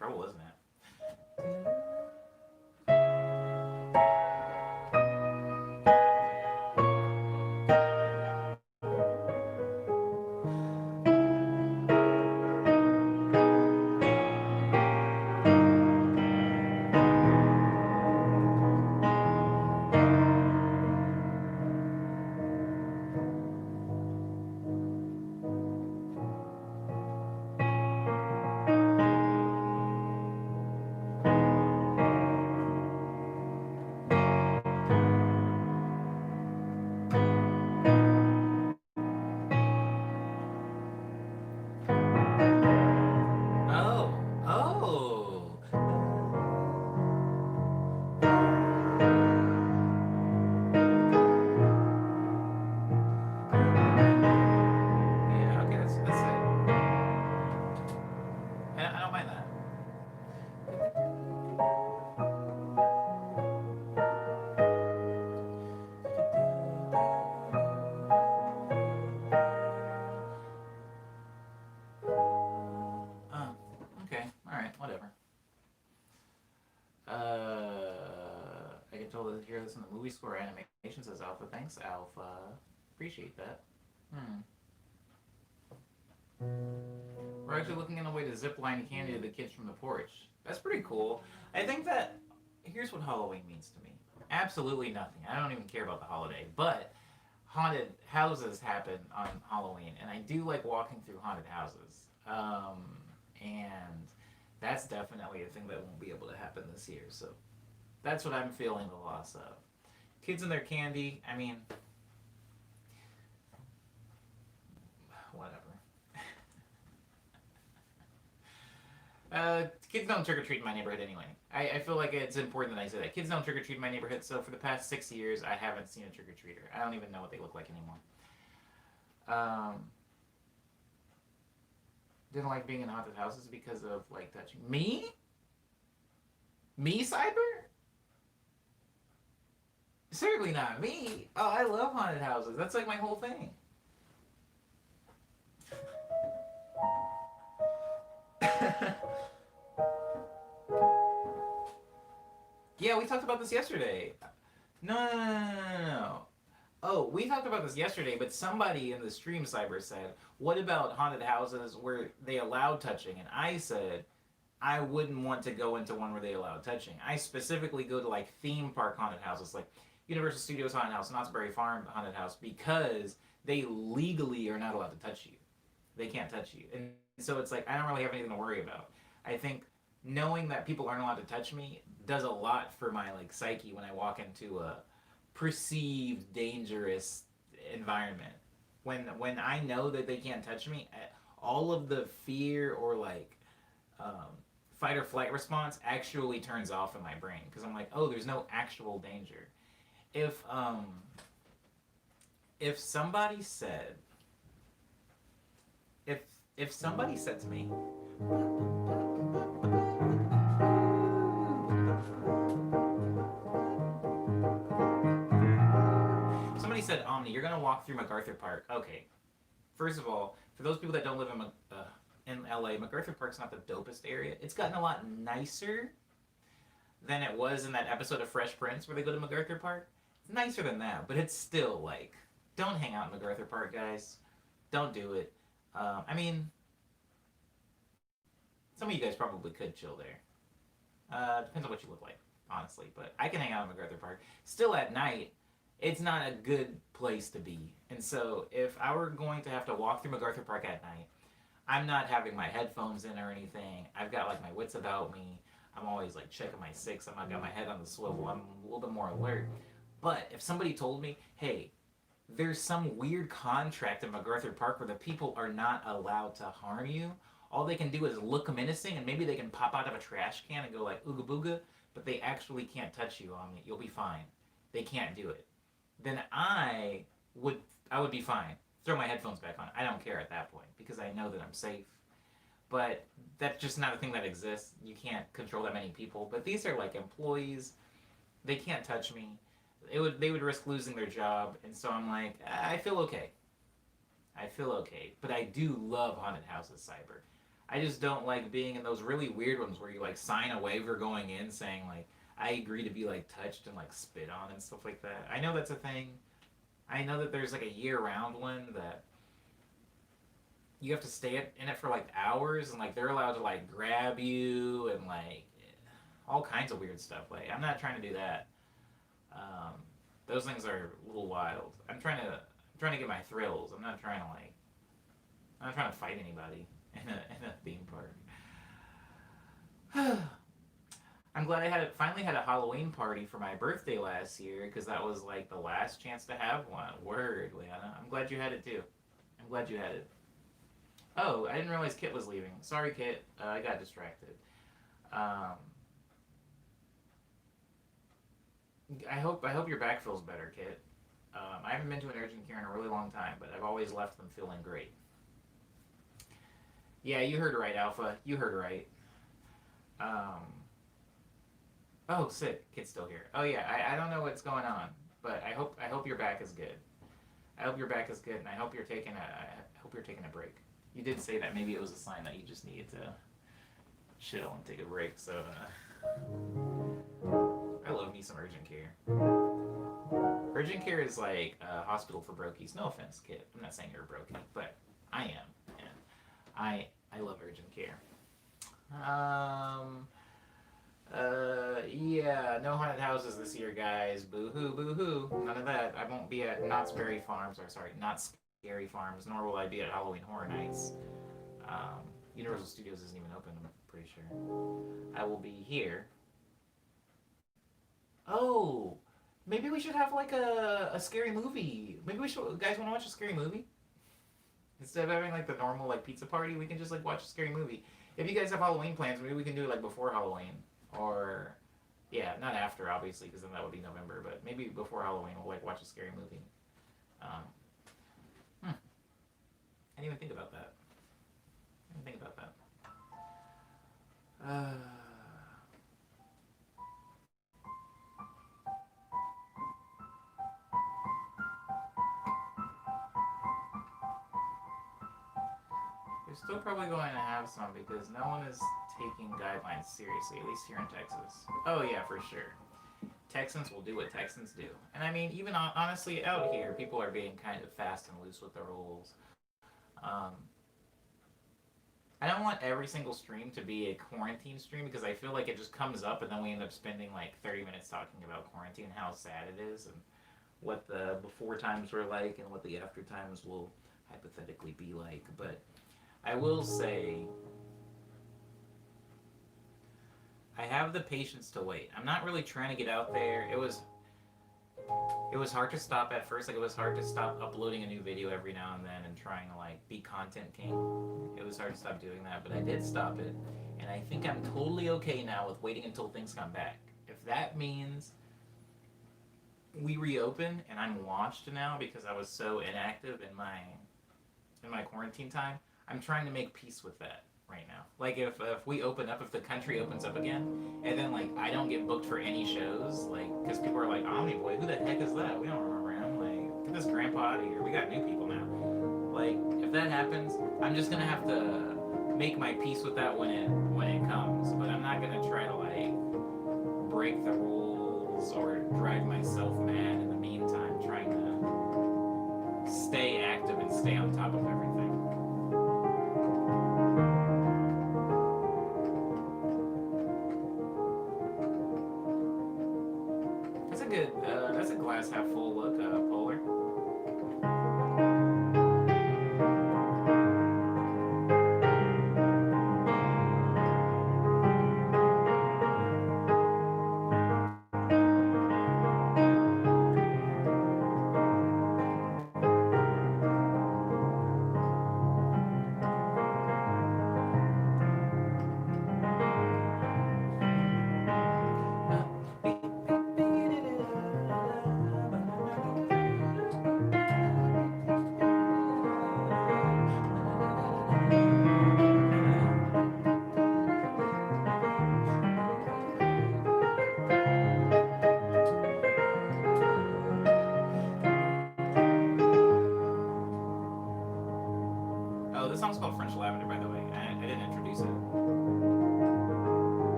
trouble, isn't it? Oh, oh. Yeah, okay, that's it. I don't mind that. Oh, okay, all right, whatever. I get told to hear this in the movie score animation, says Alpha. Thanks, Alpha. Appreciate that. Hmm. We're actually looking in a way to zip line candy to the kids from the porch. That's pretty cool. I think that here's what Halloween means to me. Absolutely nothing. I don't even care about the holiday, but haunted houses happen on Halloween, and I do like walking through haunted houses. And that's definitely a thing that won't be able to happen this year. So that's what I'm feeling the loss of. Kids and their candy. I mean, whatever. Kids don't trick or treat in my neighborhood anyway. I feel like it's important that I say that. Kids don't trick or treat in my neighborhood, so for the past 6 years, I haven't seen a trick or treater. I don't even know what they look like anymore. Um, didn't like being in haunted houses because of like touching me. Me, Cyber? Certainly not me. Oh, I love haunted houses. That's like my whole thing. Yeah, we talked about this yesterday. No. Oh, we talked about this yesterday, but somebody in the stream, Cyber, said, what about haunted houses where they allowed touching? And I said, I wouldn't want to go into one where they allow touching. I specifically go to like theme park haunted houses, like Universal Studios haunted house, Knott's Berry Farm haunted house, because they legally are not allowed to touch you. They can't touch you, and so it's like I don't really have anything to worry about. I think knowing that people aren't allowed to touch me does a lot for my like psyche when I walk into a perceived dangerous environment. When I know that they can't touch me, all of the fear or like um, fight or flight response actually turns off in my brain because I'm like, oh, there's no actual danger. If um if somebody said if if somebody said to me, somebody said, Omni, you're gonna walk through MacArthur Park. Okay, first of all, for those people that don't live in LA, MacArthur Park's not the dopest area. It's gotten a lot nicer than it was in that episode of Fresh Prince where they go to MacArthur Park. It's nicer than that, but it's still like, don't hang out in MacArthur Park, guys. Don't do it. I mean, some of you guys probably could chill there. Depends on what you look like, honestly. But I can hang out in MacArthur Park. Still at night, it's not a good place to be. And so if I were going to have to walk through MacArthur Park at night, I'm not having my headphones in or anything. I've got like my wits about me. I'm always like checking my six. I've got my head on the swivel. I'm a little bit more alert. But if somebody told me, hey, there's some weird contract in MacArthur Park where the people are not allowed to harm you, all they can do is look menacing and maybe they can pop out of a trash can and go like ooga booga, but they actually can't touch you on me. You'll be fine. They can't do it. Then would I would be fine. Throw my headphones back on. I don't care at that point because I know that I'm safe. But that's just not a thing that exists. You can't control that many people. But these are like employees. They can't touch me. They would risk losing their job, and so I'm like, I feel okay. I feel okay. But I do love haunted houses, Cyber. I just don't like being in those really weird ones where you like sign a waiver going in saying like I agree to be like touched and like spit on and stuff like that. I know that's a thing. I know that there's like a year-round one that you have to stay in it for like hours and like they're allowed to like grab you and like all kinds of weird stuff. Like I'm not trying to do that. Um, those things are a little wild. I'm trying to get my thrills. I'm not trying to fight anybody in a theme park. I'm glad I finally had a Halloween party for my birthday last year because that was like the last chance to have one. Word, Leanna. I'm glad you had it too. I'm glad you had it. Oh, I didn't realize Kit was leaving. Sorry, Kit. I got distracted. Um, I hope your back feels better, Kit. I haven't been to an urgent care in a really long time, but I've always left them feeling great. Yeah, you heard right, Alpha. You heard right. Um, oh, sick. Kit's still here. Oh yeah, I don't know what's going on, but I hope your back is good. I hope your back is good, and I hope you're taking a break. You did say that maybe it was a sign that you just needed to chill and take a break. So I love me some urgent care. Urgent care is like a hospital for brokies. No offense, kid. I'm not saying you're a brokey, but I am, and I love urgent care. Um. Yeah, no haunted houses this year, guys. Boo hoo, boo hoo. None of that. I won't be at Knott's Berry Farms, or sorry, Not Scary Farms, nor will I be at Halloween Horror Nights. Universal Studios isn't even open, I'm pretty sure. I will be here. Oh, maybe we should have like a scary movie. Maybe we should, guys want to watch a scary movie? Instead of having like the normal like pizza party, we can just like watch a scary movie. If you guys have Halloween plans, maybe we can do it like before Halloween. Or, yeah, not after, obviously, because then that would be November, but maybe before Halloween we'll like watch a scary movie. Um, I didn't even think about that. I didn't think about that. Uh, You're still probably going to have some because no one is taking guidelines seriously, at least here in Texas. Oh, yeah, for sure. Texans will do what Texans do. And I mean, even honestly, out here, people are being kind of fast and loose with the rules. Um, I don't want every single stream to be a quarantine stream because I feel like it just comes up and then we end up spending like 30 minutes talking about quarantine and how sad it is and what the before times were like and what the after times will hypothetically be like. But I will say I have the patience to wait. I'm not really trying to get out there. It was hard to stop at first. Like it was hard to stop uploading a new video every now and then and trying to like be content king. It was hard to stop doing that, but I did stop it. And I think I'm totally okay now with waiting until things come back. If that means we reopen and I'm launched now because I was so inactive in my quarantine time, I'm trying to make peace with that right now. Like if we open up, if the country opens up again, and then like I don't get booked for any shows, like because people are like Omni Boy, who the heck is that? We don't remember him. Like get this grandpa out of here. We got new people now. Like if that happens, I'm just gonna have to make my peace with that when it comes. But I'm not gonna try to like break the rules or drive myself mad in the meantime, trying to stay active and stay on top of everything. That's a good. That's a glass half full look, Polar.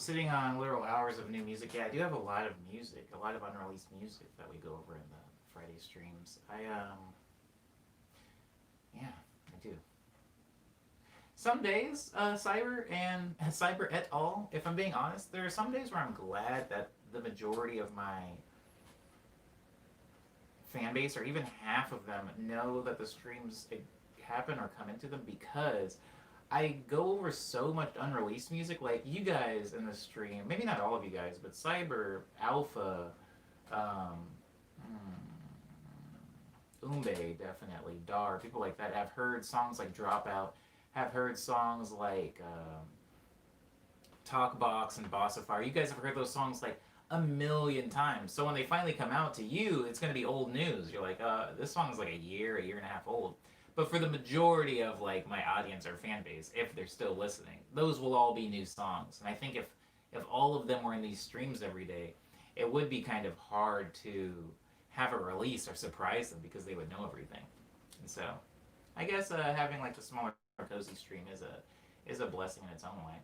sitting on literal hours of new music. Yeah, I do have a lot of music, a lot of unreleased music that we go over in the Friday streams. Yeah, I do. Some days, Cyber and Cyber et al. If I'm being honest, there are some days where I'm glad that the majority of my fan base, or even half of them, know that the streams happen or come into them, because I go over so much unreleased music. Like you guys in the stream, maybe not all of you guys, but Cyber, Alpha, um, Umbe, definitely, Dar, people like that have heard songs like Dropout, have heard songs like Talkbox and Boss of Fire. You guys have heard those songs like a million times. So when they finally come out to you, it's going to be old news. You're like, this song is like a year and a half old. But for the majority of like my audience or fan base, if they're still listening, those will all be new songs. And I think if all of them were in these streams every day, it would be kind of hard to have a release or surprise them because they would know everything. And so, I guess having like the smaller cozy stream is a blessing in its own way.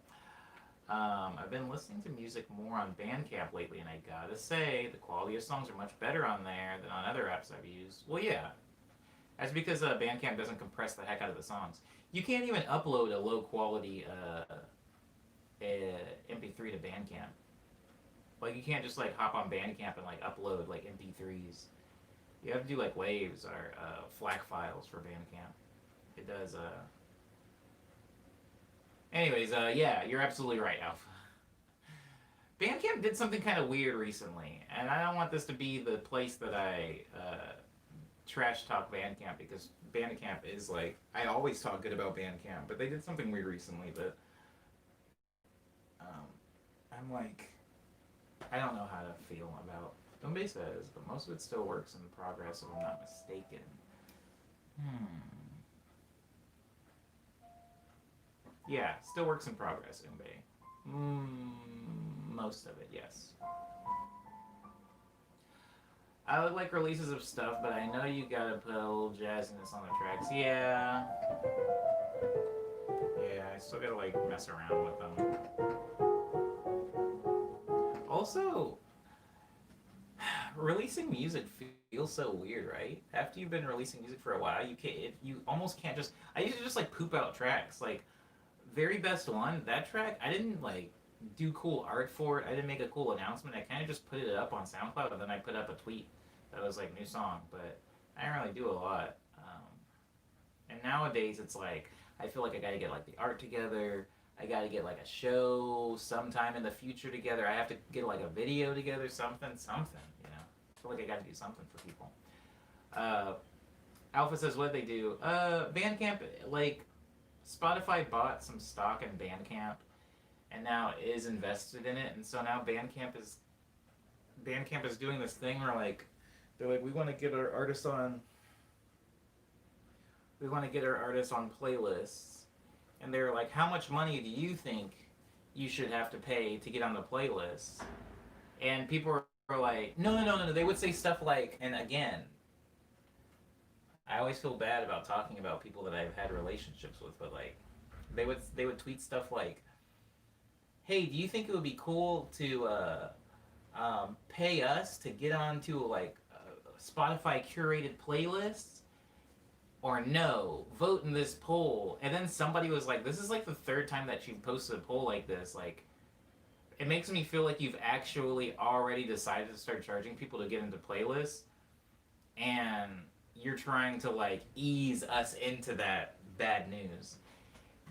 I've been listening to music more on Bandcamp lately, and I gotta say, the quality of songs are much better on there than on other apps I've used. Well, yeah, that's because Bandcamp doesn't compress the heck out of the songs. You can't even upload a low quality MP3 to Bandcamp. Like you can't just like hop on Bandcamp and like upload like MP3s. You have to do like waves or FLAC files for Bandcamp. It does. Anyways, yeah, you're absolutely right, Alpha. Bandcamp did something kind of weird recently, and I don't want this to be the place that I trash talk Bandcamp, because Bandcamp is like, I always talk good about Bandcamp, but they did something weird recently that I'm like, I don't know how to feel about. Dumbe says, but most of it still works in progress, if I'm not mistaken. Yeah, still works in progress, Umbe. Most of it, yes. I would like releases of stuff, but I know you gotta put a little jazziness on the tracks. Yeah. Yeah, I still gotta like mess around with them. Also, releasing music feels so weird, right? After you've been releasing music for a while, you almost can't just. I used to just like poop out tracks. Like, very best one, that track, I didn't like do cool art for it. I didn't make a cool announcement. I kind of just put it up on SoundCloud, and then I put up a tweet that was like new song. But I didn't really do a lot. And nowadays, it's like I feel like I got to get like the art together. I got to get like a show sometime in the future together. I have to get like a video together, something. You know, I feel like I got to do something for people. Alpha says, what they do? Bandcamp, like Spotify bought some stock in Bandcamp, and now is invested in it, and so now Bandcamp is doing this thing where like they're like, we want to get our artists on playlists, and they're like, how much money do you think you should have to pay to get on the playlist? And people are like, no. They would say stuff like, and again, I always feel bad about talking about people that I've had relationships with, but like, they would tweet stuff like, "Hey, do you think it would be cool to pay us to get onto like Spotify curated playlists? Or no, vote in this poll." And then somebody was like, "This is like the third time that you've posted a poll like this. Like, it makes me feel like you've actually already decided to start charging people to get into playlists, and you're trying to like ease us into that bad news."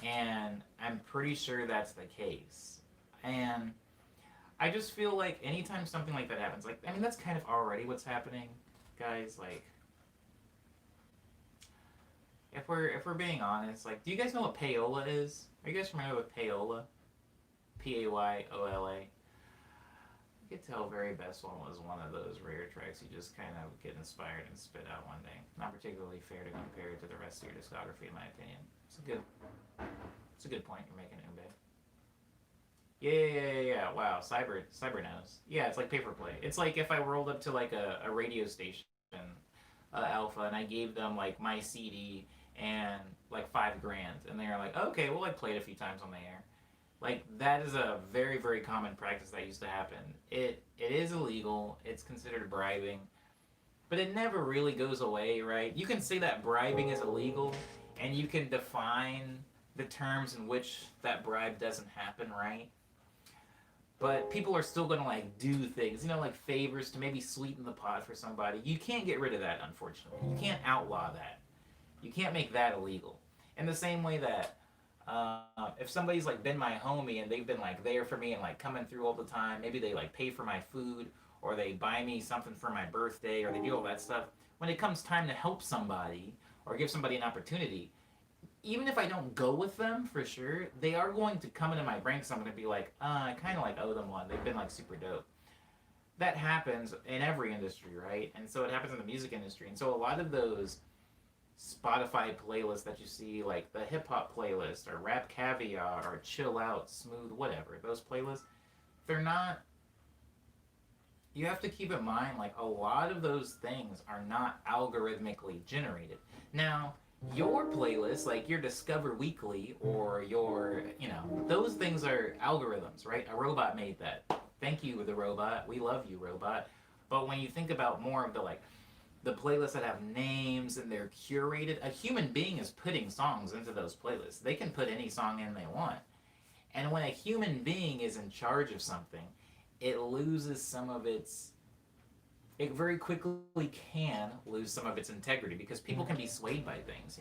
And I'm pretty sure that's the case. And I just feel like anytime something like that happens, like, I mean, that's kind of already what's happening, guys. Like, if we're being honest, like, do you guys know what payola is? Are you guys familiar with payola? Payola. I could tell Very Best One was one of those rare tracks you just kind of get inspired and spit out one day. Not particularly fair to compare it to the rest of your discography, in my opinion. It's a good point you're making, Umbe. Yeah. Wow, Cyber knows. Yeah, it's like pay for play. It's like if I rolled up to like a radio station, Alpha, and I gave them like my CD and like $5,000, and they were like, okay, well, I played a few times on the air. Like that is a very, very common practice that used to happen. It is illegal. It's considered bribing, but it never really goes away, right? You can say that bribing is illegal, and you can define the terms in which that bribe doesn't happen, right? But people are still gonna like do things, like favors to maybe sweeten the pot for somebody. You can't get rid of that, unfortunately. You can't outlaw that. You can't make that illegal. In the same way that if somebody's like been my homie and they've been like there for me and like coming through all the time, maybe they like pay for my food or they buy me something for my birthday or they do all that stuff. When it comes time to help somebody or give somebody an opportunity, even if I don't go with them for sure, they are going to come into my brain because I'm going to be like, I kind of like owe them one. They've been like super dope. That happens in every industry, right? And so it happens in the music industry. And so a lot of those Spotify playlists that you see, like the hip hop playlist or Rap Caviar or Chill Out, Smooth, whatever, those playlists, they're not. You have to keep in mind, like, a lot of those things are not algorithmically generated. Now, your playlist, like your Discover Weekly or your, those things are algorithms, right? A robot made that. Thank you, the robot. We love you, robot. But when you think about more of the playlists that have names and they're curated, a human being is putting songs into those playlists. They can put any song in they want. And when a human being is in charge of something, it loses some of its it very quickly can lose some of its integrity because people can be swayed by things.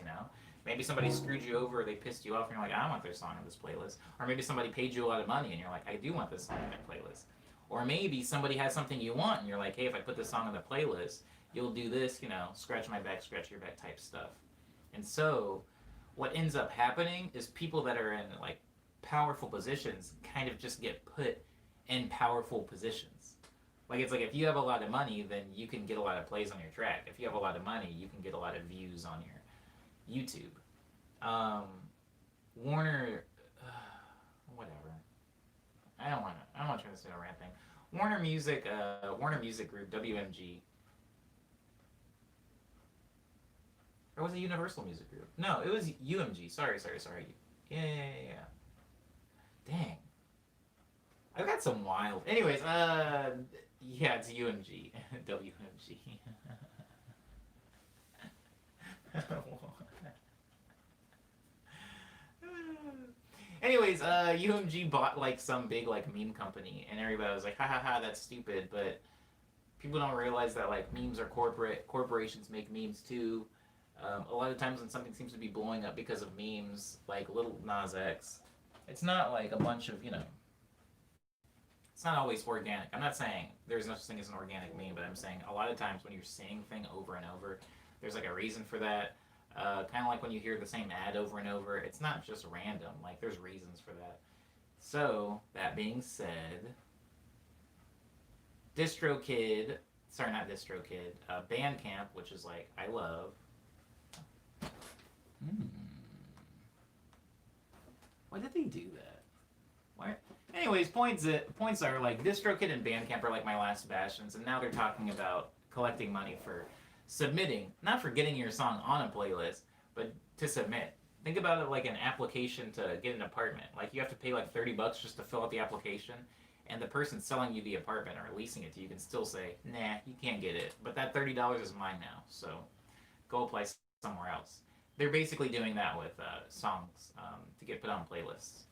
Maybe somebody screwed you over, they pissed you off, and you're like, I don't want their song in this playlist. Or maybe somebody paid you a lot of money, and you're like, I do want this song in their playlist. Or maybe somebody has something you want, and you're like, hey, if I put this song in the playlist, you'll do this, scratch my back, scratch your back type stuff. And so, what ends up happening is people that are in like powerful positions kind of just get put in powerful positions. Like it's like if you have a lot of money, then you can get a lot of plays on your track. If you have a lot of money, you can get a lot of views on your YouTube. Warner, whatever. I don't want to turn this into a rant thing. Warner Music Group, WMG. Or was it Universal Music Group? No, it was UMG. Sorry. Yeah. Dang. I've got some wild. Anyways, yeah, it's UMG. WMG. Anyways, UMG bought like some big like meme company, and everybody was like, ha ha ha, that's stupid. But people don't realize that like memes are corporate. Corporations make memes too. A lot of times when something seems to be blowing up because of memes, like Little Nas X, it's not like a bunch of it's not always organic. I'm not saying there's no such thing as an organic meme, but I'm saying a lot of times when you're saying thing over and over, there's like a reason for that. Kind of like when you hear the same ad over and over, it's not just random. Like there's reasons for that. So that being said, Bandcamp, which is like I love. Why did they do that? Why? Anyways, points are like DistroKid and Bandcamp are like my last bastions, and now they're talking about collecting money for submitting, not for getting your song on a playlist, but to submit. Think about it like an application to get an apartment. Like you have to pay like $30 just to fill out the application, and the person selling you the apartment or leasing it to you can still say, nah, you can't get it, but that $30 is mine now, so go apply somewhere else. They're basically doing that with songs to get put on playlists.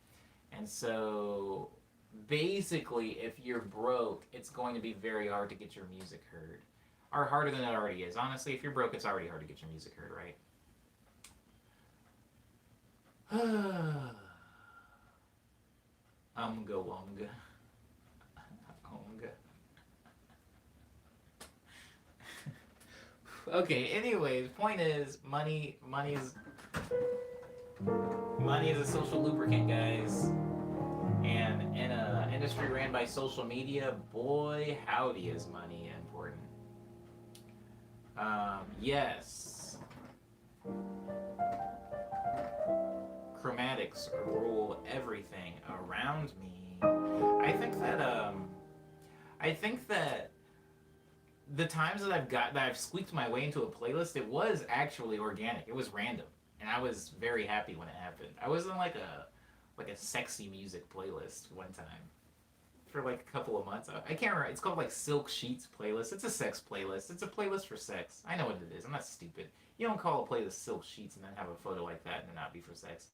And so basically, if you're broke, it's going to be very hard to get your music heard. Or harder than it already is. Honestly, if you're broke, it's already hard to get your music heard, right? Umga wumga. Umga. Okay, anyways, point is money is a social lubricant, guys. And in an industry ran by social media, boy, howdy is money important. Yes. Chromatics rule everything around me. I think that the times that I've squeaked my way into a playlist, it was actually organic. It was random, and I was very happy when it happened. I wasn't like like a sexy music playlist one time for like a couple of months. I can't remember. It's called like Silk Sheets playlist. It's a sex playlist. It's a playlist for sex. I know what it is. I'm not stupid. You don't call a playlist Silk Sheets and then have a photo like that and it not be for sex.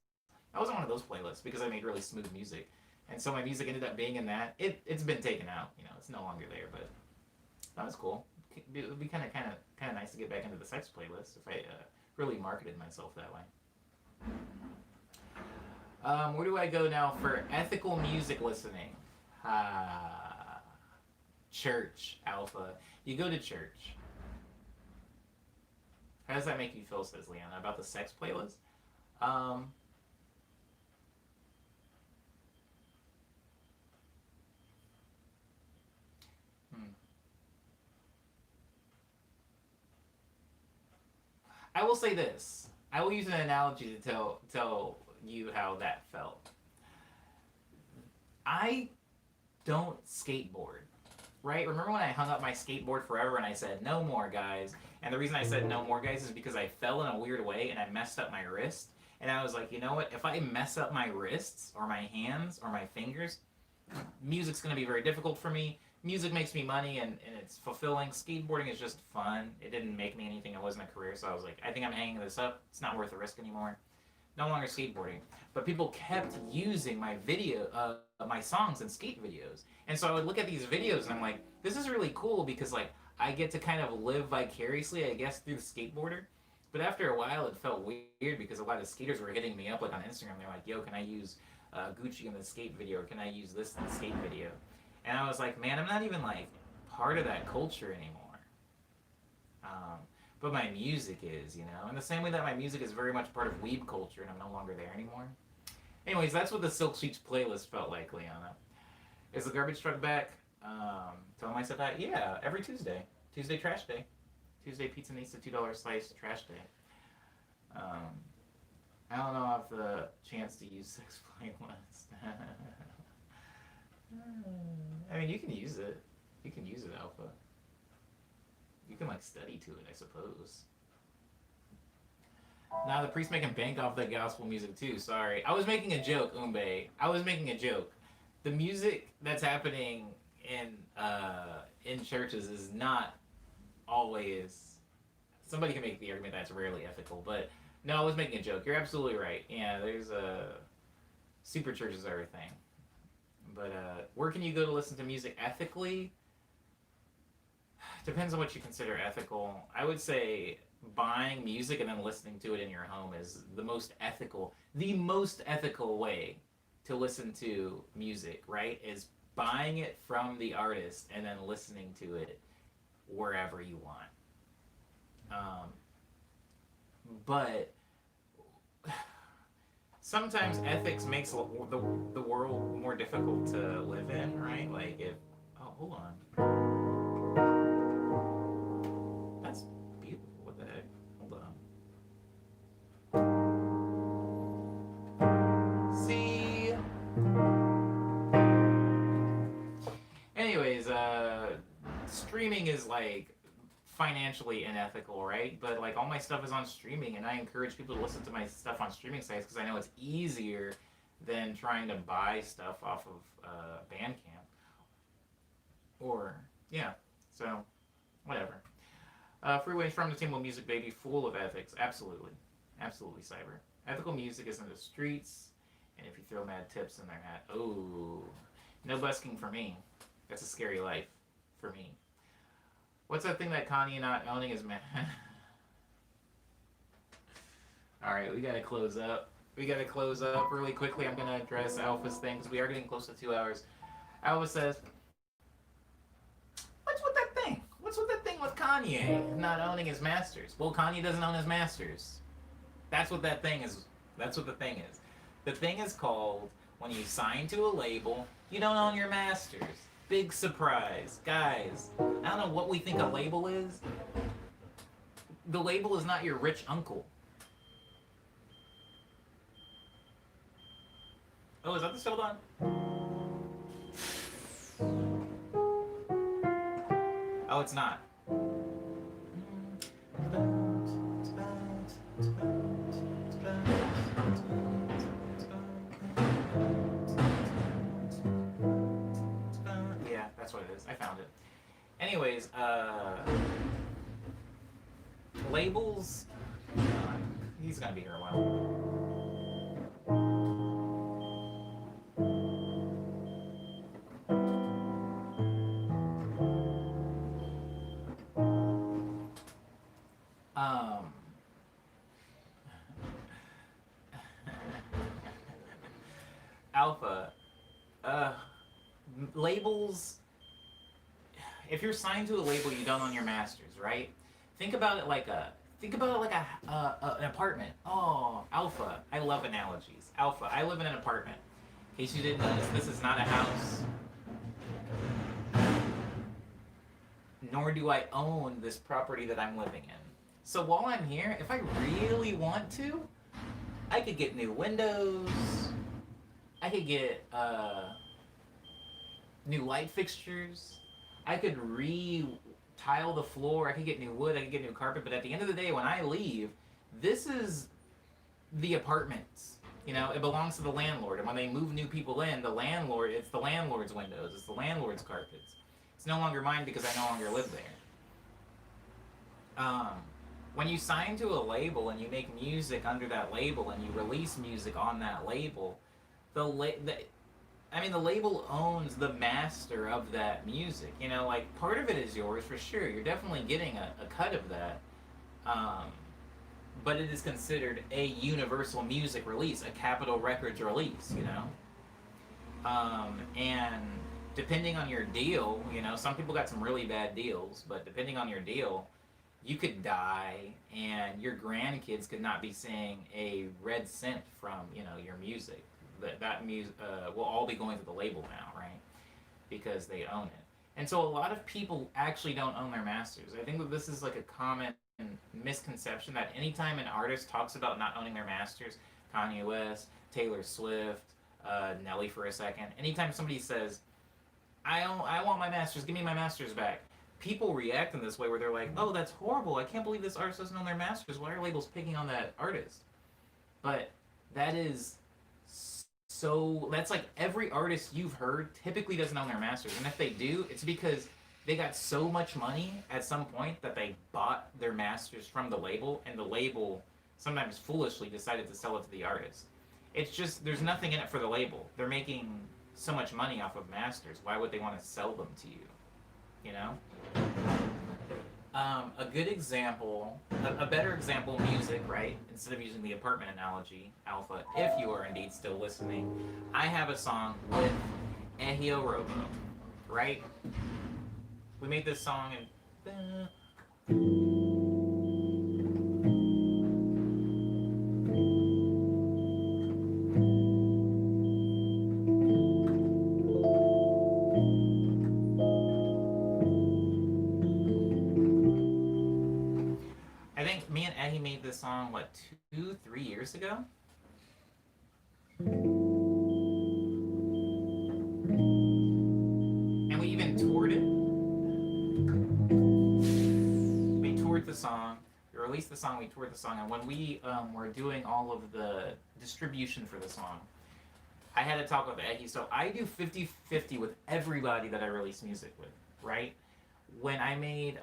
I wasn't one of those playlists because I made really smooth music, and so my music ended up being in that. It's been taken out. You know, it's no longer there, but that was cool. It would be kind of nice to get back into the sex playlist if I really marketed myself that way. Where do I go now for ethical music listening? Church, Alpha. You go to church. How does that make you feel, says Leanna, about the sex playlist? Um, hmm. I will say this. I will use an analogy to tell you how that felt. I don't skateboard, right? Remember when I hung up my skateboard forever and I said, no more, guys? And the reason I said no more, guys, is because I fell in a weird way and I messed up my wrist. And I was like, you know what? If I mess up my wrists or my hands or my fingers, music's going to be very difficult for me. Music makes me money and it's fulfilling. Skateboarding is just fun. It didn't make me anything. It wasn't a career. So I was like, I think I'm hanging this up. It's not worth the risk anymore. No longer skateboarding. But people kept using my my songs and skate videos. And so I would look at these videos and I'm like, this is really cool because like I get to kind of live vicariously, I guess, through the skateboarder. But after a while, it felt weird because a lot of skaters were hitting me up like on Instagram. They're like, yo, can I use Gucci in the skate video? Or can I use this in the skate video? And I was like, man, I'm not even like part of that culture anymore. Um, but my music is, you know, in the same way that my music is very much part of weeb culture and I'm no longer there anymore. Anyways, that's what the Silk Sheets playlist felt like, Liana. Is the garbage truck back? Tell myself that, yeah, every Tuesday. Tuesday trash day. Tuesday pizza needs a $2 slice trash day. Um, I don't know if the chance to use sex playlist. I mean, you can use it. You can use it, Alpha. You can, like, study to it, I suppose. Now the priest making bank off that gospel music, too. Sorry. I was making a joke, Umbe. I was making a joke. The music that's happening in churches is not always... Somebody can make the argument that's rarely ethical, but no, I was making a joke. You're absolutely right. Yeah, there's super churches are a thing. But where can you go to listen to music ethically? Depends on what you consider ethical. I would say buying music and then listening to it in your home is the most ethical way to listen to music, right? Is buying it from the artist and then listening to it wherever you want. But sometimes ethics makes the world more difficult to live in, right? Like if... Oh, hold on. That's beautiful. What the heck? Hold on. See? Anyways, streaming is like financially unethical, right? But like all my stuff is on streaming, and I encourage people to listen to my stuff on streaming sites because I know it's easier than trying to buy stuff off of Bandcamp. Or yeah, so whatever. Freeways from the Table Music Baby, full of ethics. Absolutely, absolutely, Cyber. Ethical music is in the streets, and if you throw mad tips in their hat, oh, no busking for me. That's a scary life for me. What's that thing that Kanye not owning is man? Alright, we gotta close up. We gotta close up really quickly. I'm gonna address Alpha's thing because we are getting close to 2 hours. Alpha says, what's with that thing? What's with that thing with Kanye not owning his masters? Well, Kanye doesn't own his masters. That's what that thing is. That's what the thing is. The thing is called, when you sign to a label, you don't own your masters. Big surprise. Guys, I don't know what we think a label is. The label is not your rich uncle. Oh, is that the still done? Oh, it's not. I found it. Anyways, labels. He's gonna be here a while. Um, Alpha, labels. If you're signed to a label, you don't own your masters, right? Think about it like a an apartment. Oh, Alpha. I love analogies. Alpha. I live in an apartment. In case you didn't notice, this is not a house. Nor do I own this property that I'm living in. So while I'm here, if I really want to, I could get new windows. I could get new light fixtures. I could tile the floor. I could get new wood. I could get new carpet. But at the end of the day, when I leave, this is the apartments. You know, it belongs to the landlord. And when they move new people in, it's the landlord's windows. It's the landlord's carpets. It's no longer mine because I no longer live there. When you sign to a label and you make music under that label and you release music on that label, the label owns the master of that music. You know, like, part of it is yours for sure. You're definitely getting a cut of that. But it is considered a universal music release, a Capitol Records release, you know? And depending on your deal, you know, some people got some really bad deals, but depending on your deal, you could die and your grandkids could not be seeing a red cent from, you know, your music. That music will all be going to the label now, right? Because they own it. And so a lot of people actually don't own their masters. I think that this is like a common misconception that anytime an artist talks about not owning their masters, Kanye West, Taylor Swift, Nelly for a second, anytime somebody says, I want my masters, give me my masters back, people react in this way where they're like, oh, that's horrible. I can't believe this artist doesn't own their masters. Why are labels picking on that artist? But that is so, that's like every artist you've heard typically doesn't own their masters. And if they do, it's because they got so much money at some point that they bought their masters from the label, and the label sometimes foolishly decided to sell it to the artist. It's just, there's nothing in it for the label. They're making so much money off of masters. Why would they want to sell them to you? You know? A good example, a better example, music, right? Instead of using the apartment analogy, Alpha, if you are indeed still listening, I have a song with Ehio Robo, right? We made this song and... I think me and Eddie made this song, what, 2-3 years ago? And we even toured it. We toured the song, we released the song, we toured the song, and when we were doing all of the distribution for the song, I had to talk with Eddie. So I do 50-50 with everybody that I release music with, right? When I made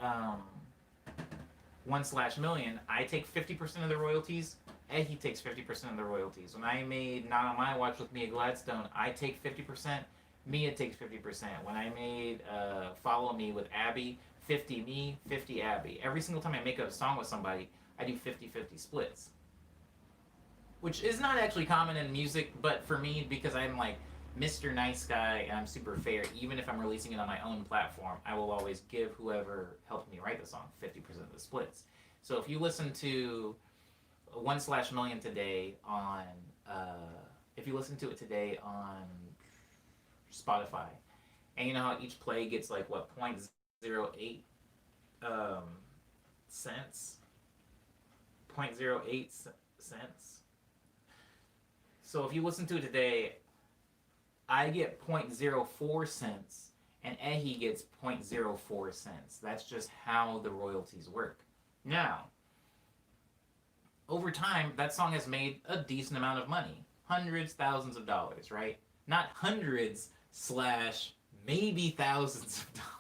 1/Million, I take 50% of the royalties, and he takes 50% of the royalties. When I made Not on My Watch with Mia Gladstone, I take 50%, Mia takes 50%. When I made Follow Me with Abby, 50 me, 50 Abby. Every single time I make a song with somebody, I do 50-50 splits. Which is not actually common in music, but for me, because I'm like Mr. Nice Guy and I'm super fair, even if I'm releasing it on my own platform, I will always give whoever helped me write the song 50% of the splits. So if you listen to 1/Million today on, if you listen to it today on Spotify, and you know how each play gets like, what, 0.08 cents? 0.08 cents? So if you listen to it today, I get 0.04 cents, and Ehi gets 0.04 cents. That's just how the royalties work. Now, over time, that song has made a decent amount of money. Hundreds, thousands of dollars, right? Not hundreds / maybe thousands of dollars.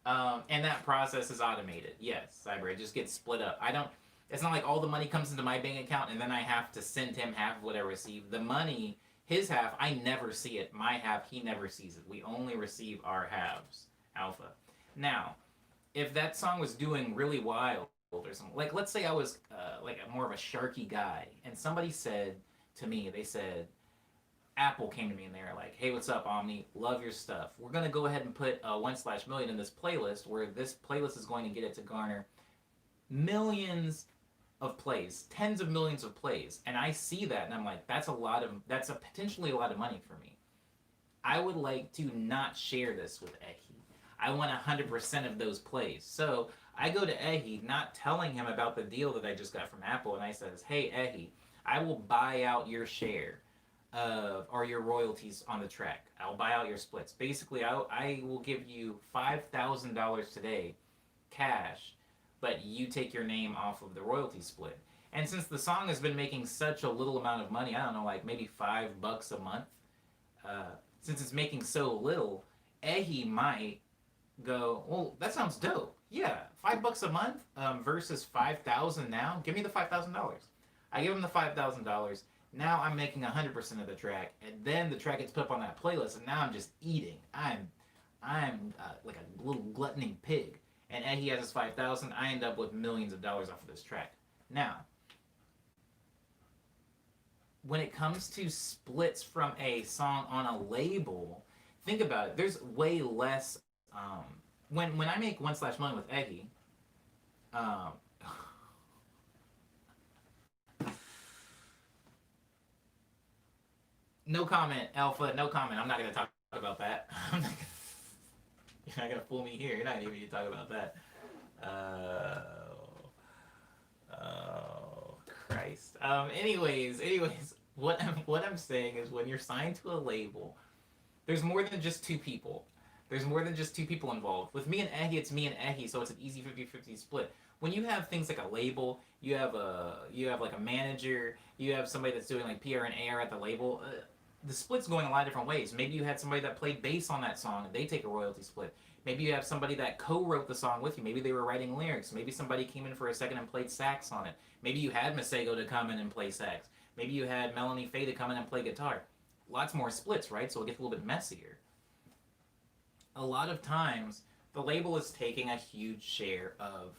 And that process is automated. Yes, Cyber. It just gets split up. I don't. It's not like all the money comes into my bank account and then I have to send him half of what I receive. The money, his half, I never see it. My half, he never sees it. We only receive our halves, Alpha. Now, if that song was doing really wild or something, like let's say I was like a more of a sharky guy, and somebody said to me, they said, Apple came to me and they were like, "Hey, what's up, Omni? Love your stuff. We're gonna go ahead and put 1/million in this playlist, where this playlist is going to get it to garner millions of plays, tens of millions of plays." And I see that, and I'm like, that's a potentially a lot of money for me. I would like to not share this with Ehi. I want 100% of those plays. So I go to Ehi, not telling him about the deal that I just got from Apple, and I says, "Hey, Ehi, I will buy out your share of or your royalties on the track. I'll buy out your splits. Basically, I will give you $5,000 today, cash, but you take your name off of the royalty split." And since the song has been making such a little amount of money, I don't know, like maybe $5 a month, since it's making so little, Ehi might go, "Well, that sounds dope. Yeah, $5 a month versus 5,000 now. Give me the $5,000." I give him the $5,000. Now I'm making 100% of the track, and then the track gets put up on that playlist, and now I'm just eating. I'm like a little gluttony pig, and Eddie has his 5,000. I end up with millions of dollars off of this track. Now, when it comes to splits from a song on a label, think about it. There's way less. When I make 1/million with Eggy, um, no comment, Alpha. No comment. I'm not gonna talk about that. You're not gonna fool me here. You're not gonna even talk about that. Oh, Christ. Anyways, what I'm saying is, when you're signed to a label, there's more than just two people. There's more than just two people involved. With me and Ehi, it's me and Ehi, so it's an easy 50-50 split. When you have things like a label, you have like a manager, you have somebody that's doing like PR and AR at the label. The split's going a lot of different ways. Maybe you had somebody that played bass on that song and they take a royalty split. Maybe you have somebody that co-wrote the song with you. Maybe they were writing lyrics. Maybe somebody came in for a second and played sax on it. Maybe you had Masego to come in and play sax. Maybe you had Melanie Faye to come in and play guitar. Lots more splits, right? So it gets a little bit messier. A lot of times, the label is taking a huge share of,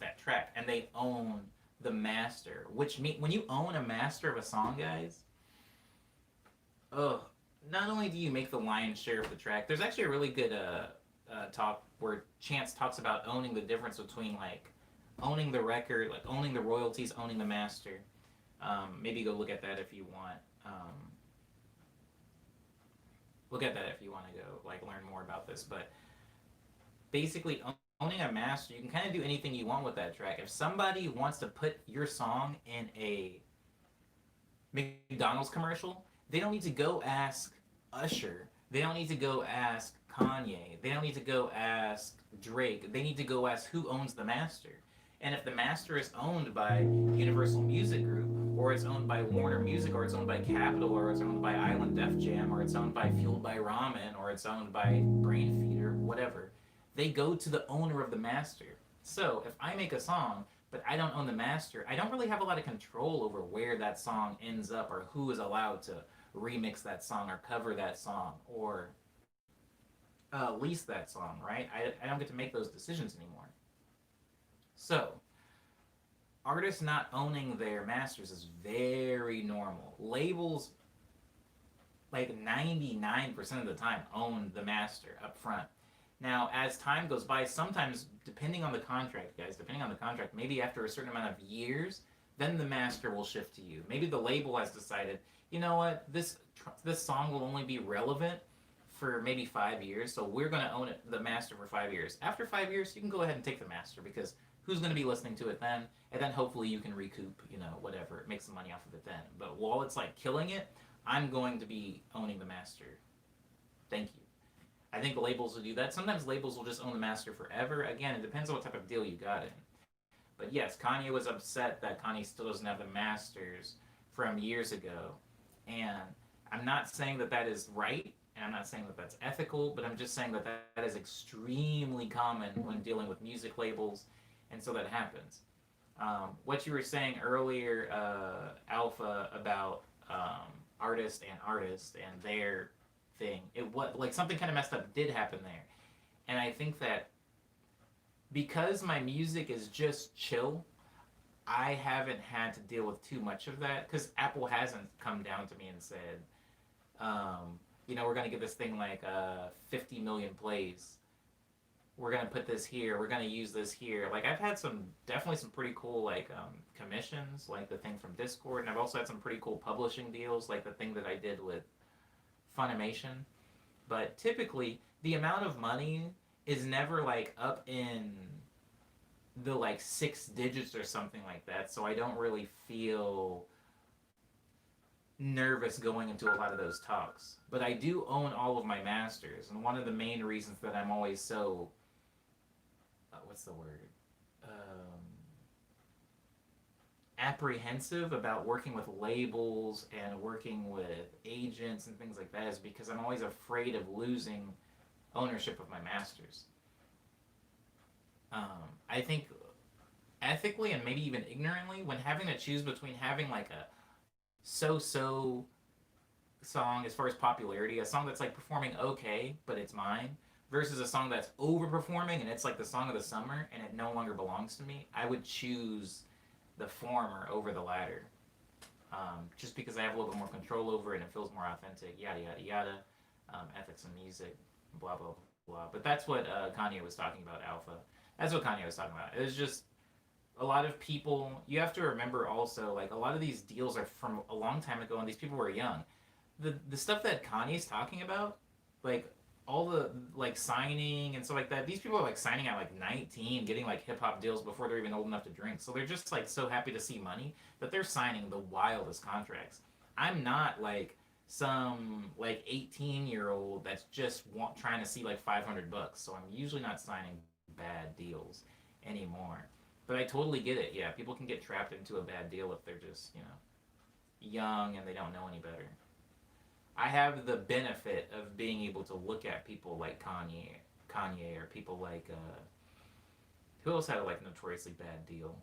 that track, and they own the master. Which mean when you own a master of a song, guys, oh, not only do you make the lion's share of the track, there's actually a really good talk where Chance talks about owning the difference between like owning the record, like owning the royalties, owning the master. Maybe go look at that if you want. Look at that if you want to go like learn more about this. But basically, owning a master, you can kind of do anything you want with that track. If somebody wants to put your song in a McDonald's commercial, they don't need to go ask Usher. They don't need to go ask Kanye. They don't need to go ask Drake. They need to go ask who owns the master. And if the master is owned by Universal Music Group, or it's owned by Warner Music, or it's owned by Capitol, or it's owned by Island Def Jam, or it's owned by Fueled by Ramen, or it's owned by Brain Feeder, whatever, they go to the owner of the master. So if I make a song, but I don't own the master, I don't really have a lot of control over where that song ends up, or who is allowed to remix that song, or cover that song, or lease that song, right? I don't get to make those decisions anymore. So, artists not owning their masters is very normal. Labels, like 99% of the time, own the master up front. Now, as time goes by, sometimes, depending on the contract, guys, depending on the contract, maybe after a certain amount of years, then the master will shift to you. Maybe the label has decided, you know what, this song will only be relevant for maybe 5 years, so we're going to own the master for 5 years. After 5 years, you can go ahead and take the master, because who's going to be listening to it then? And then hopefully you can recoup, whatever, make some money off of it then. But while it's like killing it, I'm going to be owning the master. Thank you. I think labels will do that. Sometimes labels will just own the master forever. Again, it depends on what type of deal you got in. But yes, Kanye was upset that Kanye still doesn't have the masters from years ago. And I'm not saying that that is right. And I'm not saying that that's ethical, but I'm just saying that that is extremely common when dealing with music labels, and so that happens. What you were saying earlier, Alpha, about artist and their thing, it what like something kind of messed up did happen there, and I think that because my music is just chill, I haven't had to deal with too much of that because Apple hasn't come down to me and said, we're gonna give this thing like 50 million plays. We're gonna put this here. We're gonna use this here. Like I've had definitely some pretty cool like commissions, like the thing from Discord, and I've also had some pretty cool publishing deals, like the thing that I did with Funimation. But typically, the amount of money is never like up in the like six digits or something like that. So I don't really feel nervous going into a lot of those talks. But I do own all of my masters, and one of the main reasons that I'm always so what's the word? Apprehensive about working with labels and working with agents and things like that is because I'm always afraid of losing ownership of my masters. I think ethically and maybe even ignorantly, when having to choose between having like a so song as far as popularity, a song that's like performing okay, but it's mine, versus a song that's overperforming and it's like the song of the summer and it no longer belongs to me, I would choose the former over the latter. Just because I have a little bit more control over it and it feels more authentic, yada, yada, yada. Ethics in music, blah, blah, blah. But that's what Kanye was talking about, Alpha. That's what Kanye was talking about. It was just a lot of people, you have to remember also, like, a lot of these deals are from a long time ago and these people were young. The stuff that Kanye's talking about, like, all the like signing and stuff like that. These people are like signing at like 19, getting like hip hop deals before they're even old enough to drink. So they're just like so happy to see money that they're signing the wildest contracts. I'm not like some like 18-year-old that's just trying to see like 500 bucks. So I'm usually not signing bad deals anymore. But I totally get it. Yeah, people can get trapped into a bad deal if they're just young and they don't know any better. I have the benefit of being able to look at people like Kanye, or people like who else had a like notoriously bad deal?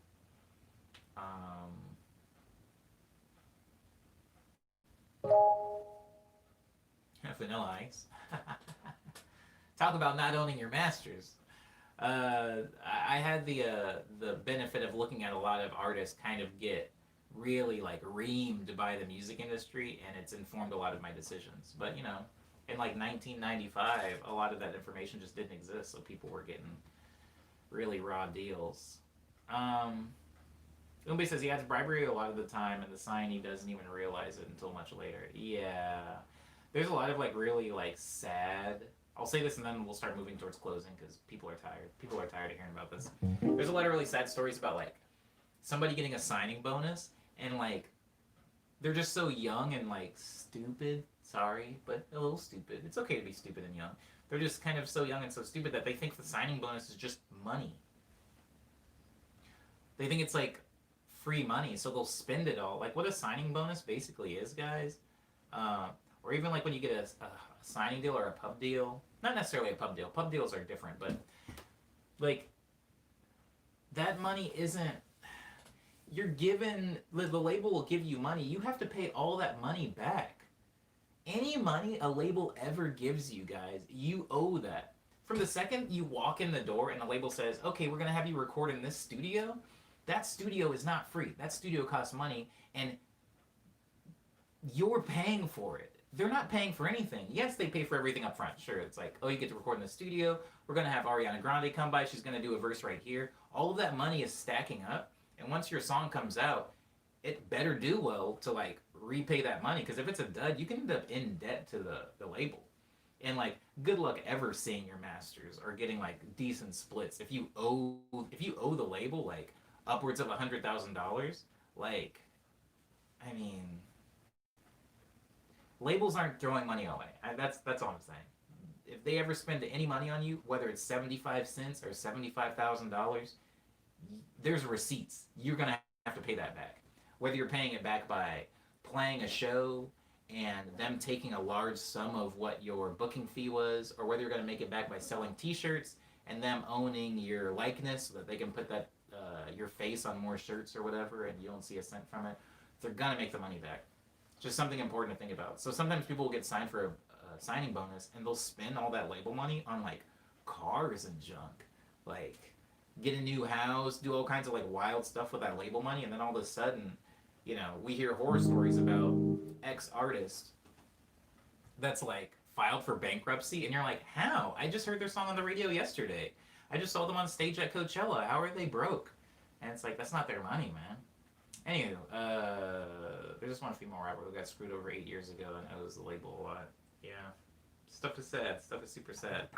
Um, Vanilla Ice. Talk about not owning your masters. I had the benefit of looking at a lot of artists kind of get really like reamed by the music industry, and it's informed a lot of my decisions. But in like 1995, a lot of that information just didn't exist, so people were getting really raw deals. Um, Umbe says he adds bribery a lot of the time, and the signee doesn't even realize it until much later. Yeah, there's a lot of like really like sad. I'll say this and then we'll start moving towards closing because people are tired. People are tired of hearing about this. There's a lot of really sad stories about like somebody getting a signing bonus and like they're just so young and like stupid. Sorry, but a little stupid. It's okay to be stupid and young. They're just kind of so young and so stupid that they think the signing bonus is just money. They think it's like free money, so they'll spend it all. Like what a signing bonus basically is, guys. Or even like when you get a signing deal or a pub deal. Not necessarily a pub deal. Pub deals are different, but like that money isn't. You're given, the label will give you money. You have to pay all that money back. Any money a label ever gives you, guys, you owe that. From the second you walk in the door and the label says, okay, we're going to have you record in this studio, that studio is not free. That studio costs money, and you're paying for it. They're not paying for anything. Yes, they pay for everything up front. Sure, it's like, oh, you get to record in the studio. We're going to have Ariana Grande come by. She's going to do a verse right here. All of that money is stacking up. And once your song comes out, it better do well to like repay that money. Because if it's a dud, you can end up in debt to the label. And like, good luck ever seeing your masters or getting like decent splits. If you owe the label like upwards of $100,000, like, I mean, labels aren't throwing money away. That's all I'm saying. If they ever spend any money on you, whether it's 75 cents or $75,000, there's receipts. You're gonna have to pay that back. Whether you're paying it back by playing a show and them taking a large sum of what your booking fee was, or whether you're going to make it back by selling T-shirts and them owning your likeness so that they can put that your face on more shirts or whatever, and you don't see a cent from it. They're gonna make the money back. Just something important to think about. So sometimes people will get signed for a signing bonus, and they'll spend all that label money on like cars and junk, like get a new house, do all kinds of like wild stuff with that label money, and then all of a sudden, we hear horror stories about ex artist that's like filed for bankruptcy, and you're like, how? I just heard their song on the radio yesterday. I just saw them on stage at Coachella. How are they broke? And it's like, that's not their money, man. Anywho, there's just one female rapper who got screwed over 8 years ago and owes the label a lot. Yeah. Stuff is sad. Stuff is super sad.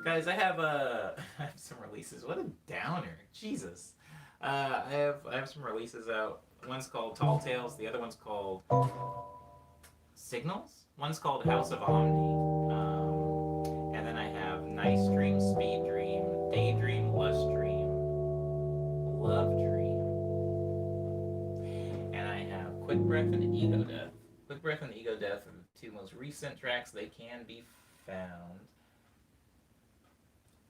Guys, I have I have some releases. What a downer. Jesus. I have some releases out. One's called Tall Tales. The other one's called Signals. One's called House of Omni. And then I have Nice Dream, Speed Dream, Daydream, Lust Dream, Love Dream. And I have Quick Breath and Ego Death. Quick Breath and Ego Death are the two most recent tracks. They can be found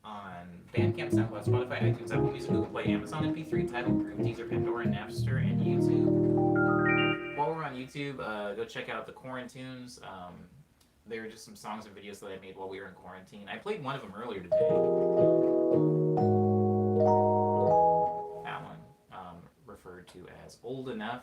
on Bandcamp, SoundCloud, Spotify, iTunes, Apple Music, Google Play, Amazon MP3, Tidal, Groove, Deezer, Pandora, Napster, and YouTube. While we're on YouTube, go check out the Quarantunes. They were just some songs and videos that I made while we were in quarantine. I played one of them earlier today. That one, referred to as Old Enough.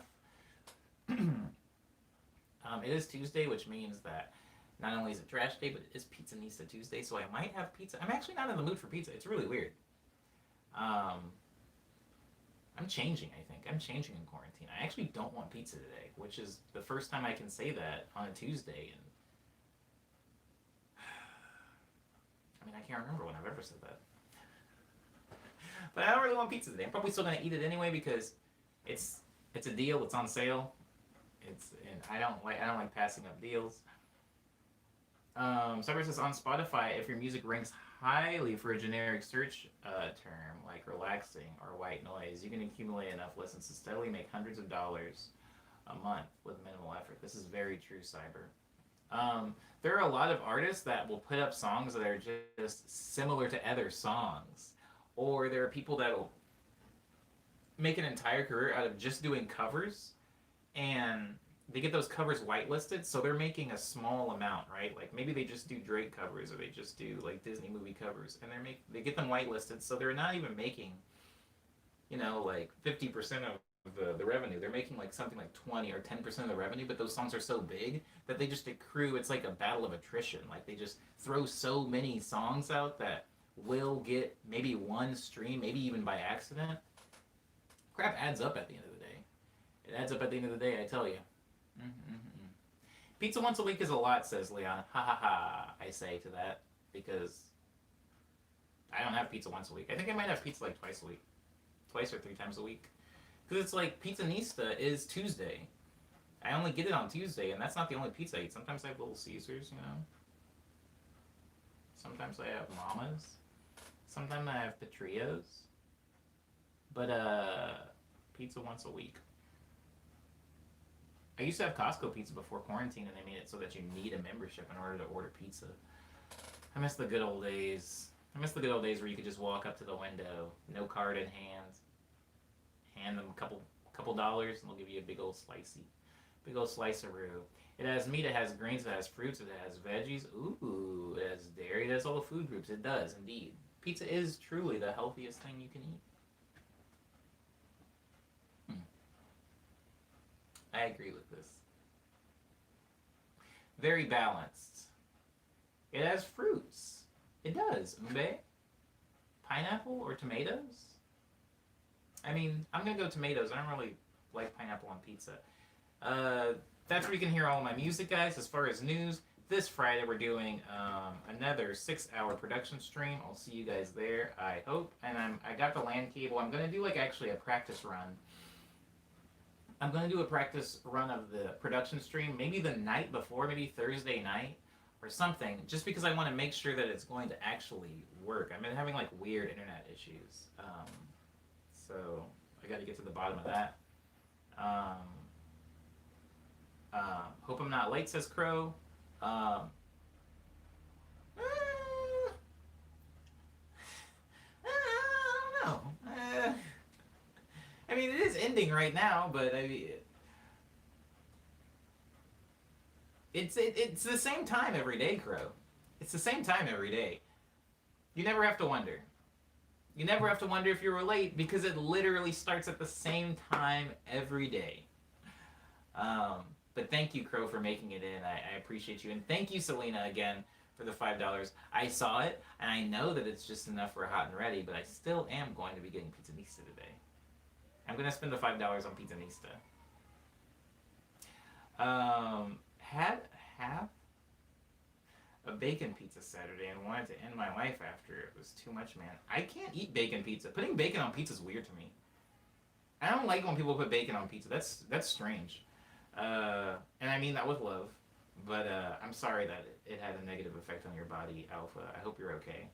It is Tuesday, which means that not only is it trash day, but it is Pizzanista Tuesday, so I might have pizza. I'm actually not in the mood for pizza. It's really weird. I'm changing, I think. I'm changing in quarantine. I actually don't want pizza today, which is the first time I can say that on a Tuesday. And I mean, I can't remember when I've ever said that. But I don't really want pizza today. I'm probably still going to eat it anyway because it's a deal. It's on sale. And I don't like passing up deals. Cyber says on Spotify, if your music ranks highly for a generic search term like relaxing or white noise, you can accumulate enough listens to steadily make hundreds of dollars a month with minimal effort. This is very true, Cyber. There are a lot of artists that will put up songs that are just similar to other songs. Or there are people that will make an entire career out of just doing covers, and they get those covers whitelisted, so they're making a small amount, right? Like maybe they just do Drake covers, or they just do like Disney movie covers, and they get them whitelisted, so they're not even making, like 50% of the revenue. They're making like something like 20 or 10% of the revenue, but those songs are so big that they just accrue. It's like a battle of attrition. Like they just throw so many songs out that will get maybe one stream, maybe even by accident. Crap adds up at the end of the day. It adds up at the end of the day, I tell you. Pizza once a week is a lot, says Leon. Ha ha ha, I say to that, because I don't have pizza once a week. I think I might have pizza like twice a week. Twice or 3 times a week. Because it's like Pizzanista is Tuesday. I only get it on Tuesday, and that's not the only pizza I eat. Sometimes I have Little Caesars, Sometimes I have Mama's. Sometimes I have Petrios. But, pizza once a week. I used to have Costco pizza before quarantine, and they made it so that you need a membership in order to order pizza. I miss the good old days. I miss the good old days where you could just walk up to the window, no card in hand, hand them a couple dollars, and they'll give you a big old slice-a-roo. It has meat, it has greens, it has fruits, it has veggies. Ooh, it has dairy, it has all the food groups. It does, indeed. Pizza is truly the healthiest thing you can eat. I agree with this. Very balanced. It has fruits. It does. Ube? Pineapple or tomatoes? I mean, I'm going to go tomatoes. I don't really like pineapple on pizza. That's where you can hear all my music, guys. As far as news, this Friday we're doing another 6-hour production stream. I'll see you guys there, I hope. And I got the LAN cable. I'm going to do actually a practice run. I'm going to do a practice run of the production stream, maybe the night before, maybe Thursday night or something, just because I want to make sure that it's going to actually work. I've been having weird internet issues, so I got to get to the bottom of that. Hope I'm not late, says Crow. Um, uh, I don't know. I mean, it is ending right now, but I mean, it's the same time every day, Crow. It's the same time every day. You never have to wonder. You never have to wonder if you're late because it literally starts at the same time every day. Um, but thank you, Crow, for making it in. I appreciate you. And thank you, Selena, again, for the $5. I saw it, and I know that it's just enough for hot and ready, but I still am going to be getting Pizzanista today. I'm going to spend the $5 on Pizzanista. Had a bacon pizza Saturday and wanted to end my life after it was too much, man. I can't eat bacon pizza. Putting bacon on pizza is weird to me. I don't like when people put bacon on pizza. That's strange. And I mean that with love. But I'm sorry that it had a negative effect on your body, Alpha. I hope you're okay.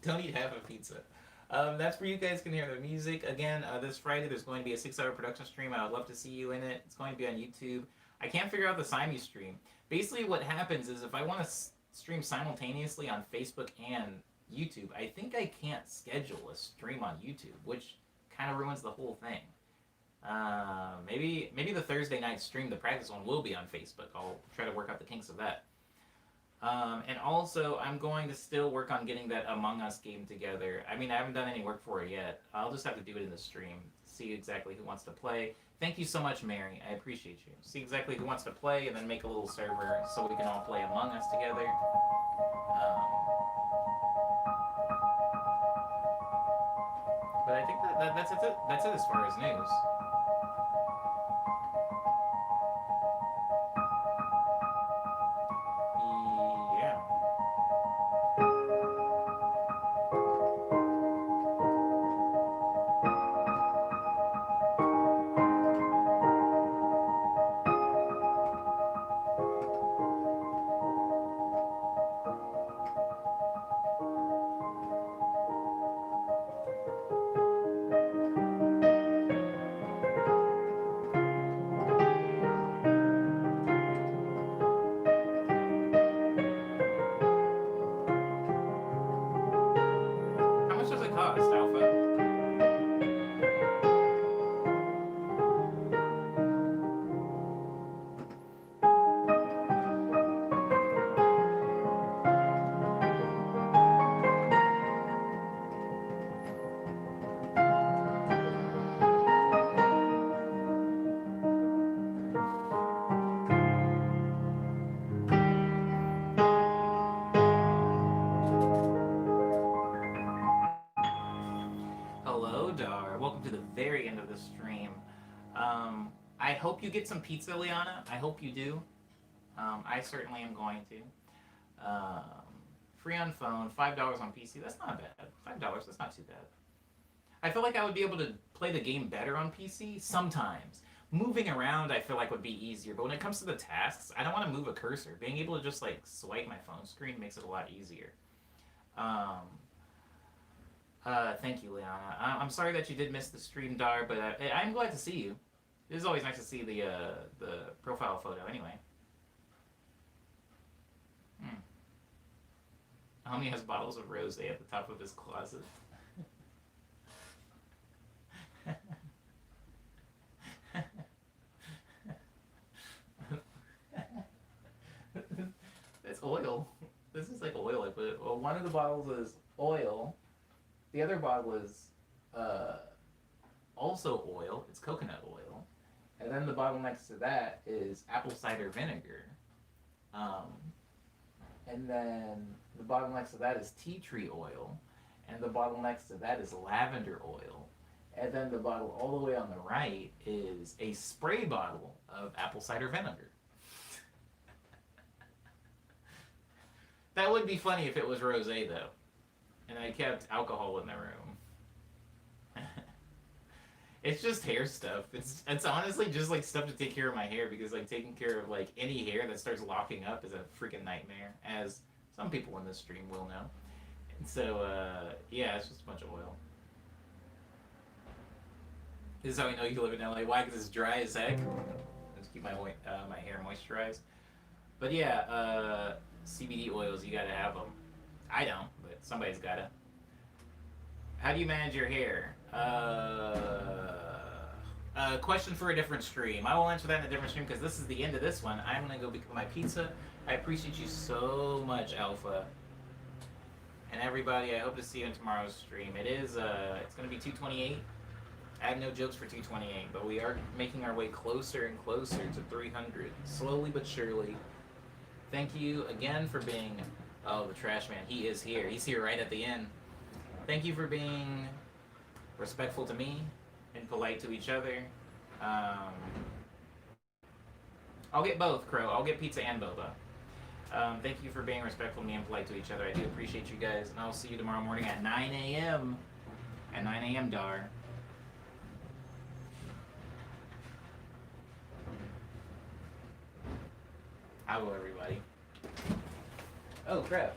Don't eat half a pizza. That's where you guys can hear the music. Again, this Friday there's going to be a 6-hour production stream. I would love to see you in it. It's going to be on YouTube. I can't figure out the Siamese stream. Basically what happens is if I want to stream simultaneously on Facebook and YouTube, I think I can't schedule a stream on YouTube, which kind of ruins the whole thing. Maybe the Thursday night stream, the practice one, will be on Facebook. I'll try to work out the kinks of that. And also, I'm going to still work on getting that Among Us game together. I mean, I haven't done any work for it yet. I'll just have to do it in the stream, see exactly who wants to play. Thank you so much, Mary. I appreciate you. See exactly who wants to play, and then make a little server so we can all play Among Us together. But I think that's it as far as news. Yeah. How much does it cost, Alpha? Hello, Dar. Welcome to the very end of the stream. I hope you get some pizza, Liana. I hope you do. I certainly am going to. Free on phone, $5 on PC. That's not bad. $5. That's not too bad. I feel like I would be able to play the game better on PC sometimes. Moving around, I feel like would be easier. But when it comes to the tasks, I don't want to move a cursor. Being able to just like swipe my phone screen makes it a lot easier. Thank you, Liana. I'm sorry that you did miss the stream, Dar, but I'm glad to see you. It is always nice to see the profile photo, anyway. Homie has bottles of rosé at the top of his closet. It's oil. This is like oil I put. Well, one of the bottles is oil. The other bottle is also oil. It's coconut oil. And then the bottle next to that is apple cider vinegar. And then the bottle next to that is tea tree oil. And the bottle next to that is lavender oil. And then the bottle all the way on the right is a spray bottle of apple cider vinegar. That would be funny if it was rosé, though. And I kept alcohol in the room. It's just hair stuff. It's honestly just like stuff to take care of my hair, because like taking care of like any hair that starts locking up is a freaking nightmare, as some people in this stream will know. And so yeah, it's just a bunch of oil. This is how we know you live in LA. Why? Because it's dry as heck. Let's keep my my hair moisturized. But yeah, CBD oils, you gotta have them. I don't, but somebody's gotta. How do you manage your hair? Question for a different stream. I will answer that in a different stream because this is the end of this one. I'm gonna go pick up my pizza. I appreciate you so much, Alpha. And everybody, I hope to see you in tomorrow's stream. It's gonna be 228. I have no jokes for 228, but we are making our way closer and closer to 300, slowly but surely. Thank you again for being, oh, the trash man. He is here. He's here right at the end. Thank you for being respectful to me and polite to each other. I'll get both, Crow. I'll get pizza and boba. Thank you for being respectful to me and polite to each other. I do appreciate you guys, and I'll see you tomorrow morning at 9 a.m. At 9 a.m., Dar. Hello, everybody. Oh, crap.